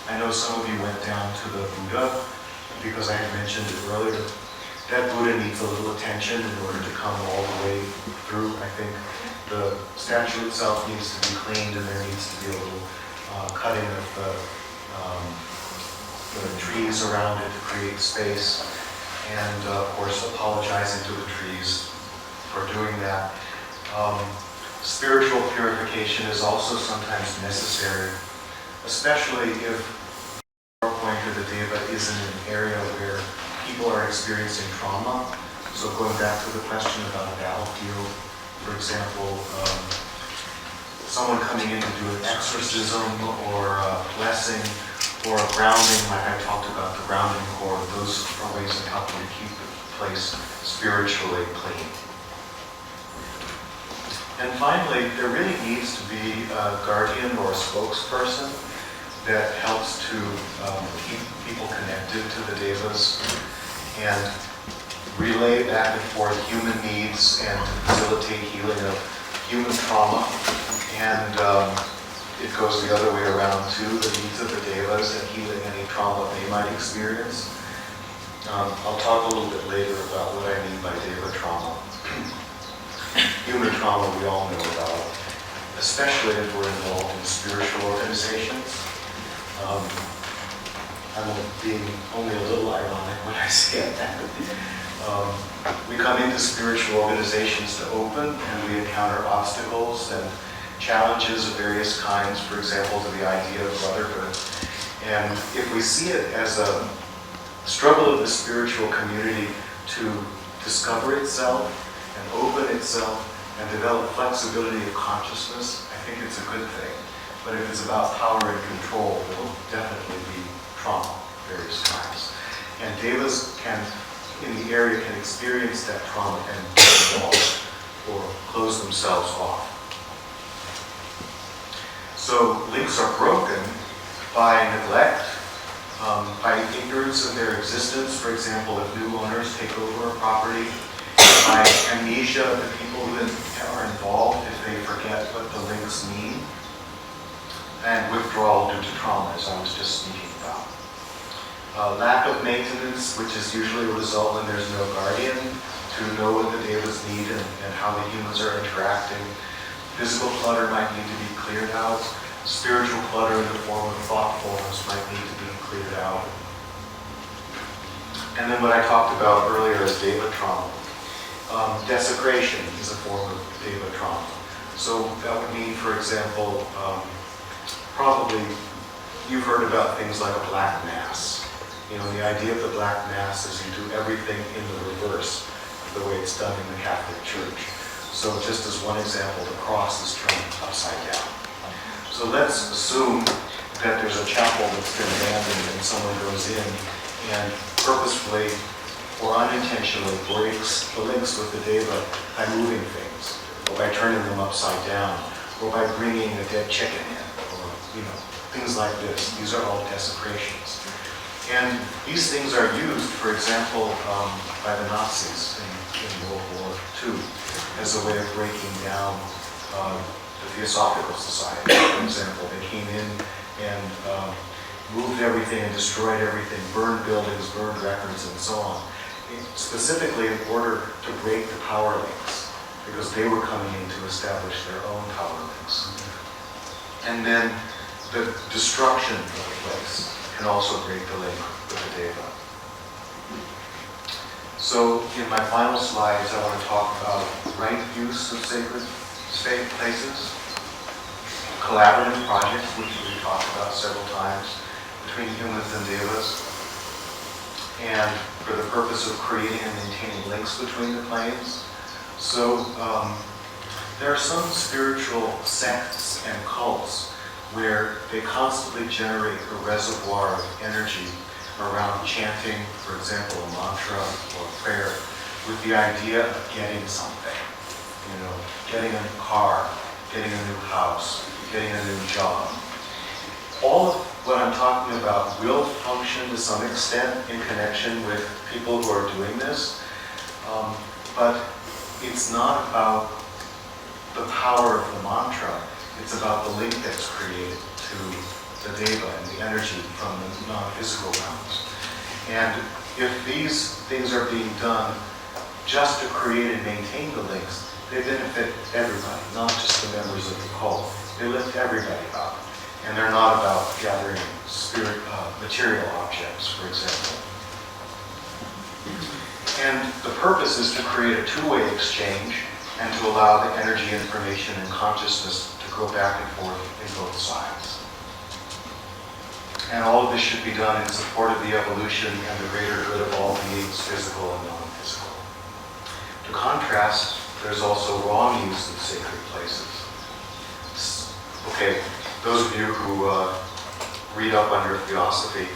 I know some of you went down to the Buddha because I had mentioned it earlier. That Buddha needs a little attention in order to come all the way through. I think the statue itself needs to be cleaned, and there needs to be a little cutting of the trees around it to create space. And of course, apologizing to the trees for doing that. Spiritual purification is also sometimes necessary, especially if our pointer, the Deva, is in an area where people are experiencing trauma. So going back to the question about a battlefield, for example, someone coming in to do an exorcism or a blessing or a grounding, like I talked about the grounding cord, those are ways of helping to keep the place spiritually clean. And finally, there really needs to be a guardian or a spokesperson that helps to keep people connected to the Devas and relay back and forth human needs and to facilitate healing of human trauma. And it goes the other way around too, the needs of the Devas and healing any trauma they might experience. I'll talk a little bit later about what I mean by Deva trauma. Human trauma we all know about, especially if we're involved in spiritual organizations. I'm being only a little ironic when I say that. We come into spiritual organizations to open, and we encounter obstacles and challenges of various kinds, for example, to the idea of brotherhood. And if we see it as a struggle of the spiritual community to discover itself and open itself and develop flexibility of consciousness, I think it's a good thing. But if it's about power and control, there will definitely be trauma of various kinds. And Devas in the area can experience that trauma and withdraw or close themselves off. So links are broken by neglect, by ignorance of their existence. For example, if new owners take over a property, by amnesia of the people who are involved if they forget what the links mean, and withdrawal due to trauma, as I was just speaking about. Lack of maintenance, which is usually a result when there's no guardian to know what the Devas need and how the humans are interacting. Physical clutter might need to be cleared out. Spiritual clutter in the form of thought forms might need to be cleared out. And then what I talked about earlier is Deva trauma. Desecration is a form of Deva trauma. So that would mean, for example, probably you've heard about things like a black mass. You know, the idea of the black mass is you do everything in the reverse of the way it's done in the Catholic Church. So just as one example, the cross is turned upside down. So let's assume that there's a chapel that's been abandoned and someone goes in and purposefully or unintentionally breaks the links with the Deva by moving things, or by turning them upside down, or by bringing a dead chicken in, or things like this. These are all desecrations. And these things are used, for example, by the Nazis in World War II as a way of breaking down the Theosophical Society, for example. They came in and moved everything and destroyed everything, burned buildings, burned records, and so on, specifically in order to break the power links, because they were coming in to establish their own power links. And then the destruction of the place can also break the link with the Deva. So in my final slides, I want to talk about right use of sacred places, collaborative projects, which we've talked about several times, between humans and Devas, and for the purpose of creating and maintaining links between the planes. So there are some spiritual sects movements and cults where they constantly generate a reservoir of energy around chanting, for example, a mantra or a prayer, with the idea of getting something. Getting a new car, getting a new house, getting a new job. All of what I'm talking about will function to some extent in connection with people who are doing this, but it's not about the power of the mantra. It's about the link that's created to the deva and the energy from the non-physical realms. And if these things are being done just to create and maintain the links, they benefit everybody, not just the members of the cult. They lift everybody up. And they're not about gathering material objects, for example. And the purpose is to create a two-way exchange and to allow the energy, information, and consciousness to go back and forth in both sides. And all of this should be done in support of the evolution and the greater good of all beings, physical and non-physical. To contrast, there's also wrong use of sacred places. Okay, those of you who read up on your Theosophy,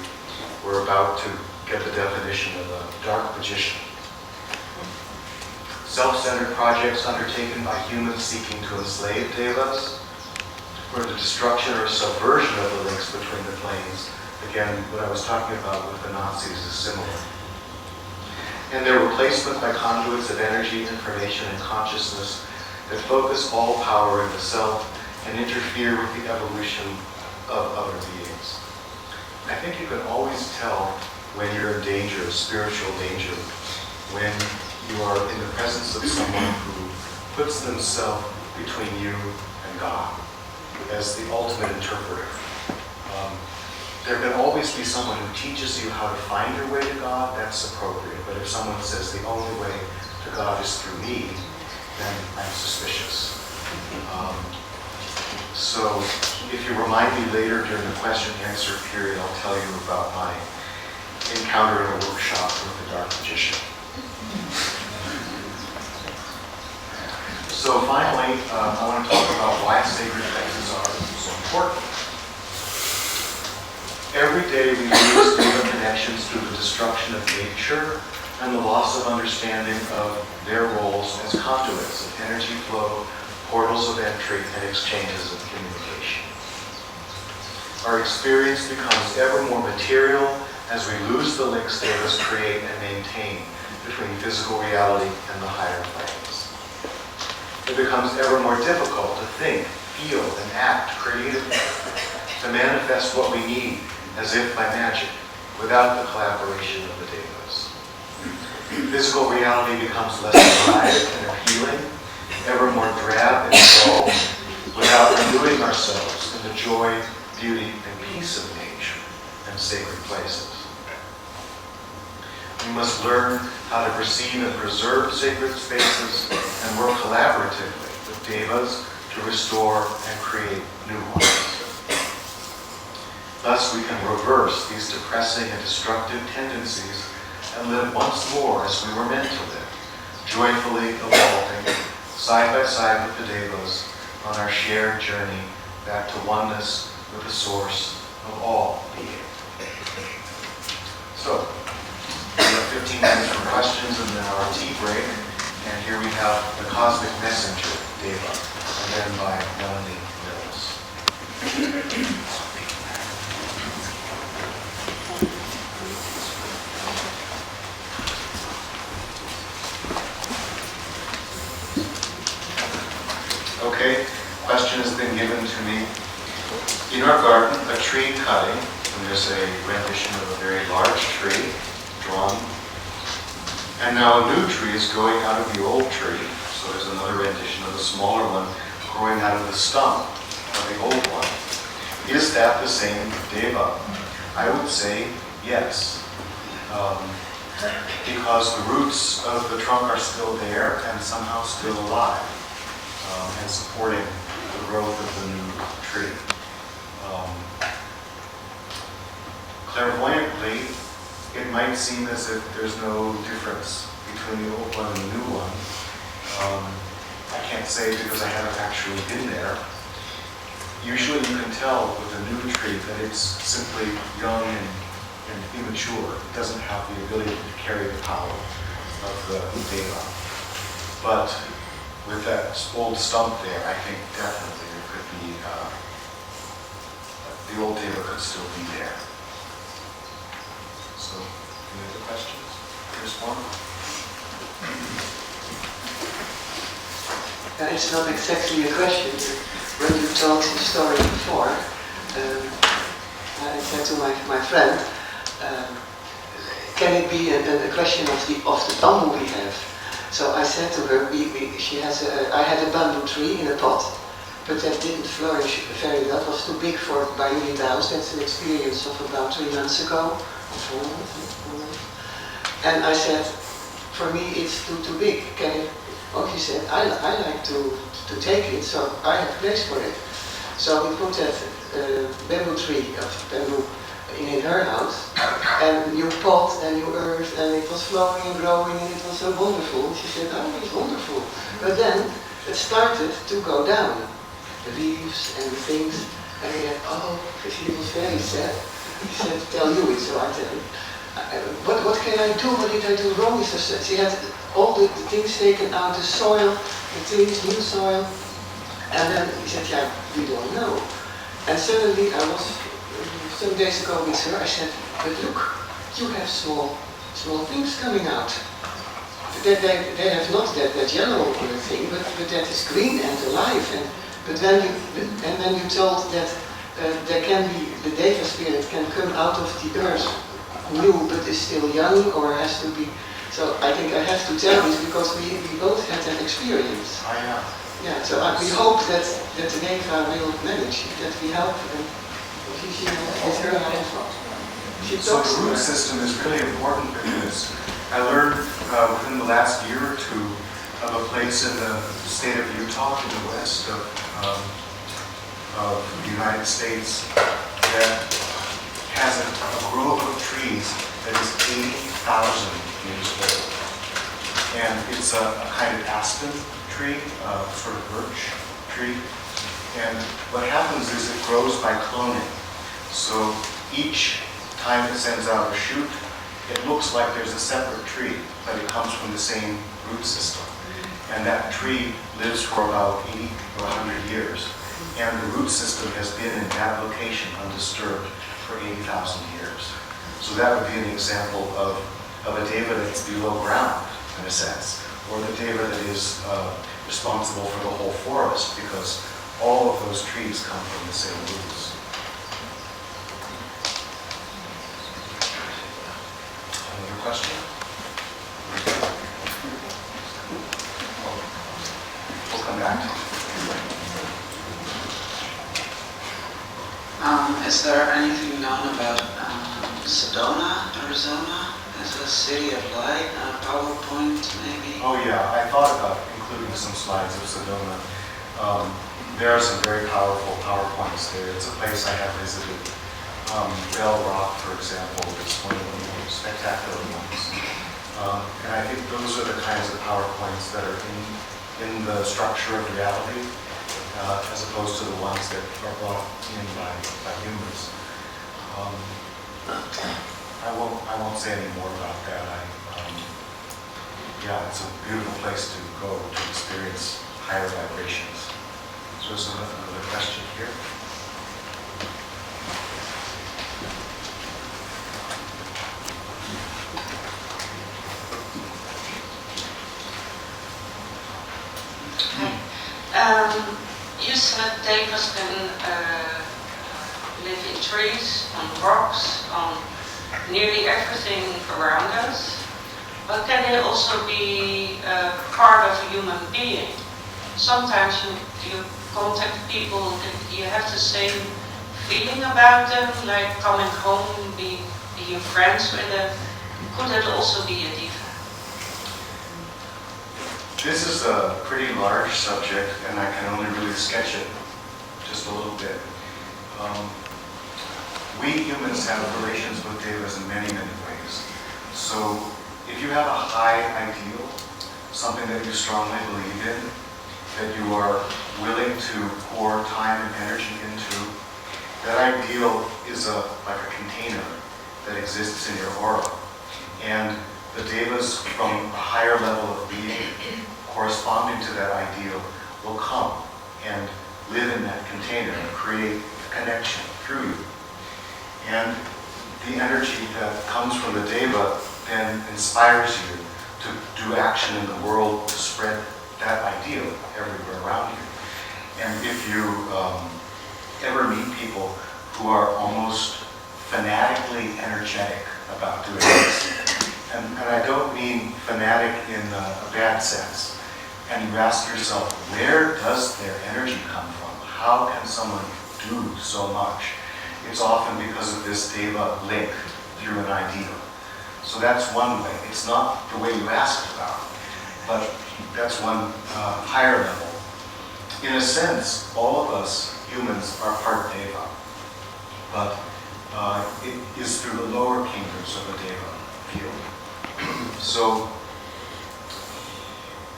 we're about to get the definition of a dark magician. Self-centered projects undertaken by humans seeking to enslave devas, where the destruction or subversion of the links between the planes, again, what I was talking about with the Nazis is similar. And their replacement by conduits of energy, information, and consciousness that focus all power in the self and interfere with the evolution of other beings. I think you can always tell when you're in danger, spiritual danger, when you are in the presence of someone who puts themselves between you and God as the ultimate interpreter. There can always be someone who teaches you how to find your way to God, that's appropriate. But if someone says the only way to God is through me, then I'm suspicious. So if you remind me later during the question-answer period, I'll tell you about my encounter in a workshop with the dark magician. So finally, I want to talk about why sacred places are so important. Every day we lose deva connections through the destruction of nature and the loss of understanding of their roles as conduits of energy flow, portals of entry, and exchanges of communication. Our experience becomes ever more material as we lose the links devas create and maintain between physical reality and the higher planes. It becomes ever more difficult to think, feel, and act creatively, to manifest what we need as if by magic, without the collaboration of the devas. Physical reality becomes less alive and appealing, ever more drab and dull, without renewing ourselves in the joy, beauty, and peace of nature and sacred places. We must learn how to perceive and preserve sacred spaces and work collaboratively with devas to restore and create new ones. Thus, we can reverse these depressing and destructive tendencies and live once more as we were meant to live, joyfully evolving, side by side with the devas on our shared journey back to oneness with the source of all being. So, we have 15 minutes for questions and then our tea break. And here we have The Cosmic Messenger, Deva, and then by Melanie Mills. Okay, question has been given to me. In our garden, a tree cutting, and there's a rendition of a very large tree drawn. And now a new tree is growing out of the old tree. So there's another rendition of a smaller one growing out of the stump of the old one. Is that the same deva? I would say yes. Because the roots of the trunk are still there and somehow still alive. And supporting the growth of the new tree. Clairvoyantly, it might seem as if there's no difference between the old one and the new one. I can't say because I haven't actually been there. usually you can tell with a new tree that it's simply young and immature. It doesn't have the ability to carry the power of the Deva. But with that old stump there, I think definitely there could be, the old Deva could still be there. So, any other questions? Here's one. It's not exactly a question, but when you told the story before, I said to my friend, can it be a question of the bamboo we have? So I said to her, I had a bamboo tree in a pot, but that didn't flourish very well. It was too big by in the house. That's an experience of about 3 months ago. And I said, for me it's too big. Can it? Oh, she said, I like to take it, so I have a place for it. So we put that bamboo tree of bamboo in her house, and new pot and new earth, and it was flowing and growing, and it was so wonderful. She said, oh, it's wonderful. But then it started to go down, the leaves and the things, and we had, she was very sad. She said, tell you it, so I tell you. What can I do? What did I do wrong? She had all the things taken out, the soil, the things, new soil, and then he said, yeah, we don't know. And suddenly I was, some days ago with her, I said, but look, you have small things coming out. They have not that yellow thing, but that is green and alive. But then you told that there can be, the Deva spirit can come out of the earth new, but is still young, or has to be. So I think I have to tell this because we both had that experience. I know. Yeah, so we hope that the Deva will manage, that we help. So the root system is really important because I learned within the last year or two of a place in the state of Utah in the west of the United States that has a grove of trees that is 80,000 years old. And it's a kind of aspen tree, sort of birch tree. And what happens is it grows by cloning. So each time it sends out a shoot, it looks like there's a separate tree, but it comes from the same root system. And that tree lives for about 80 or 100 years. And the root system has been in that location undisturbed for 80,000 years. So that would be an example of a Deva that's below ground, in a sense, or the Deva that is responsible for the whole forest, because all of those trees come from the same roots. Another question? We'll come back. Is there anything known about Sedona, Arizona, as a city of light, PowerPoint maybe? Oh yeah, I thought about including some slides of Sedona. There are some very powerful PowerPoints there. It's a place I have visited. Bell Rock, for example, is one of the most spectacular ones. And I think those are the kinds of PowerPoints that are in the structure of reality, as opposed to the ones that are brought in by humans. I won't say any more about that. Yeah, it's a beautiful place to go to experience higher vibrations. So there's another question here. You said Devas can live in trees, on rocks, on nearly everything around us. But can they also be part of a human being? Sometimes you contact people and you have the same feeling about them, like coming home, being friends with them. Could that also be a Deva? This is a pretty large subject, and I can only really sketch it just a little bit. We humans have relations with Devas in many, many ways. So if you have a high ideal, something that you strongly believe in, that you are willing to pour time and energy into, that ideal is like a container that exists in your aura. And the Devas from a higher level of being corresponding to that ideal will come and live in that container and create a connection through you. And the energy that comes from the Deva then inspires you to do action in the world to spread that ideal everywhere around you. And if you ever meet people who are almost fanatically energetic about doing this, and I don't mean fanatic in a bad sense, and you ask yourself, where does their energy come from? How can someone do so much? It's often because of this Deva link through an ideal. So that's one way. It's not the way you asked about, but that's one higher level. In a sense, all of us humans are part Deva, but it is through the lower kingdoms of the Deva field. So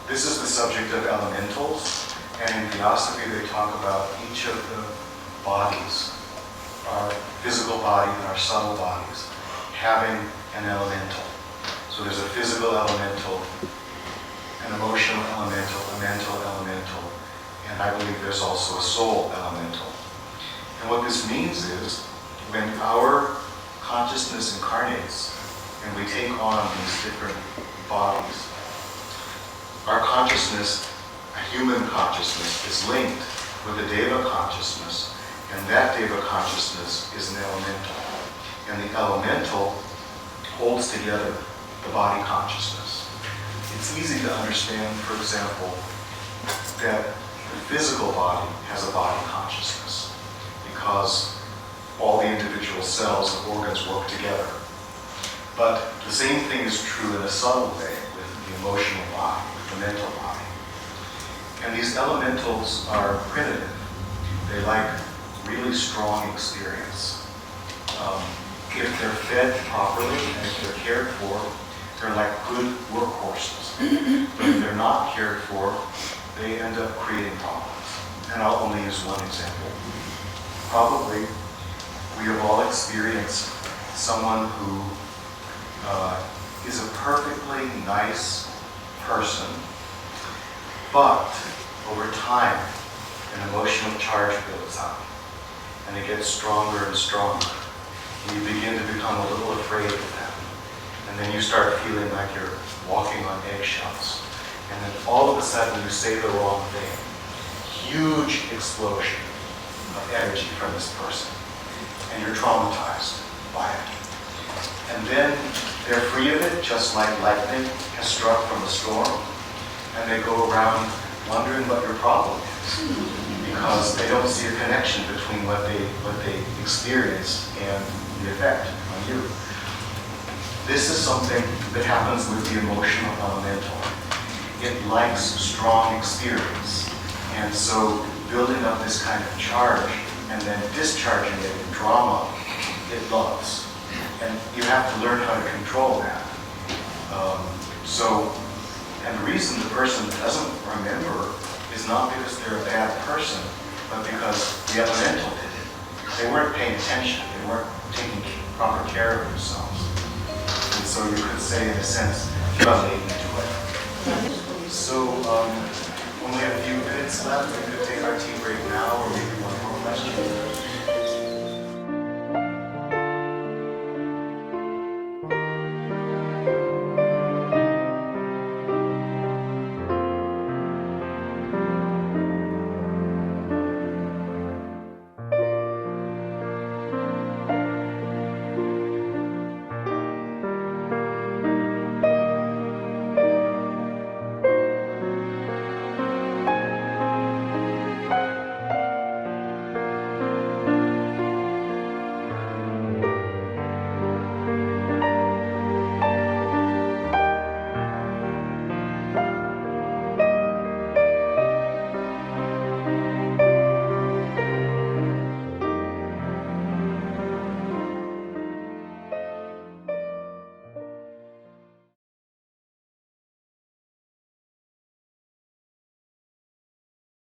this is the subject of elementals, and in Theosophy they talk about each of the bodies, our physical body and our subtle bodies, having an elemental. So there's a physical elemental, an emotional elemental, a mental elemental, and I believe there's also a soul elemental. And what this means is, when our consciousness incarnates and we take on these different bodies, our consciousness, a human consciousness, is linked with a Deva consciousness, and that Deva consciousness is an elemental. And the elemental holds together the body consciousness. It's easy to understand, for example, that the physical body has a body consciousness because all the individual cells and organs work together. But the same thing is true in a subtle way with the emotional body, with the mental body. And these elementals are primitive. They like really strong experience. If they're fed properly and if they're cared for, they're like good workhorses. But if they're not cared for, they end up creating problems. And I'll only use one example. Probably we have all experienced someone who is a perfectly nice person, but over time an emotional charge builds up and it gets stronger and stronger. And you begin to become a little afraid of them. And then you start feeling like you're walking on eggshells. And then all of a sudden you say the wrong thing. Huge explosion of energy from this person. And you're traumatized by it. And then they're free of it, just like lightning has struck from a storm. And they go around wondering what your problem is. Because they don't see a connection between what they experienced and the effect on you. This is something that happens with the emotional elemental. It likes strong experience. And so building up this kind of charge and then discharging it in drama, it loves. And you have to learn how to control that. And the reason the person doesn't remember is not because they're a bad person, but because the elemental did it. They weren't paying attention. They weren't taking proper care of themselves. And so you could say, in a sense, you are latent to it. So when we have a few minutes left, we could take our tea break now, or we could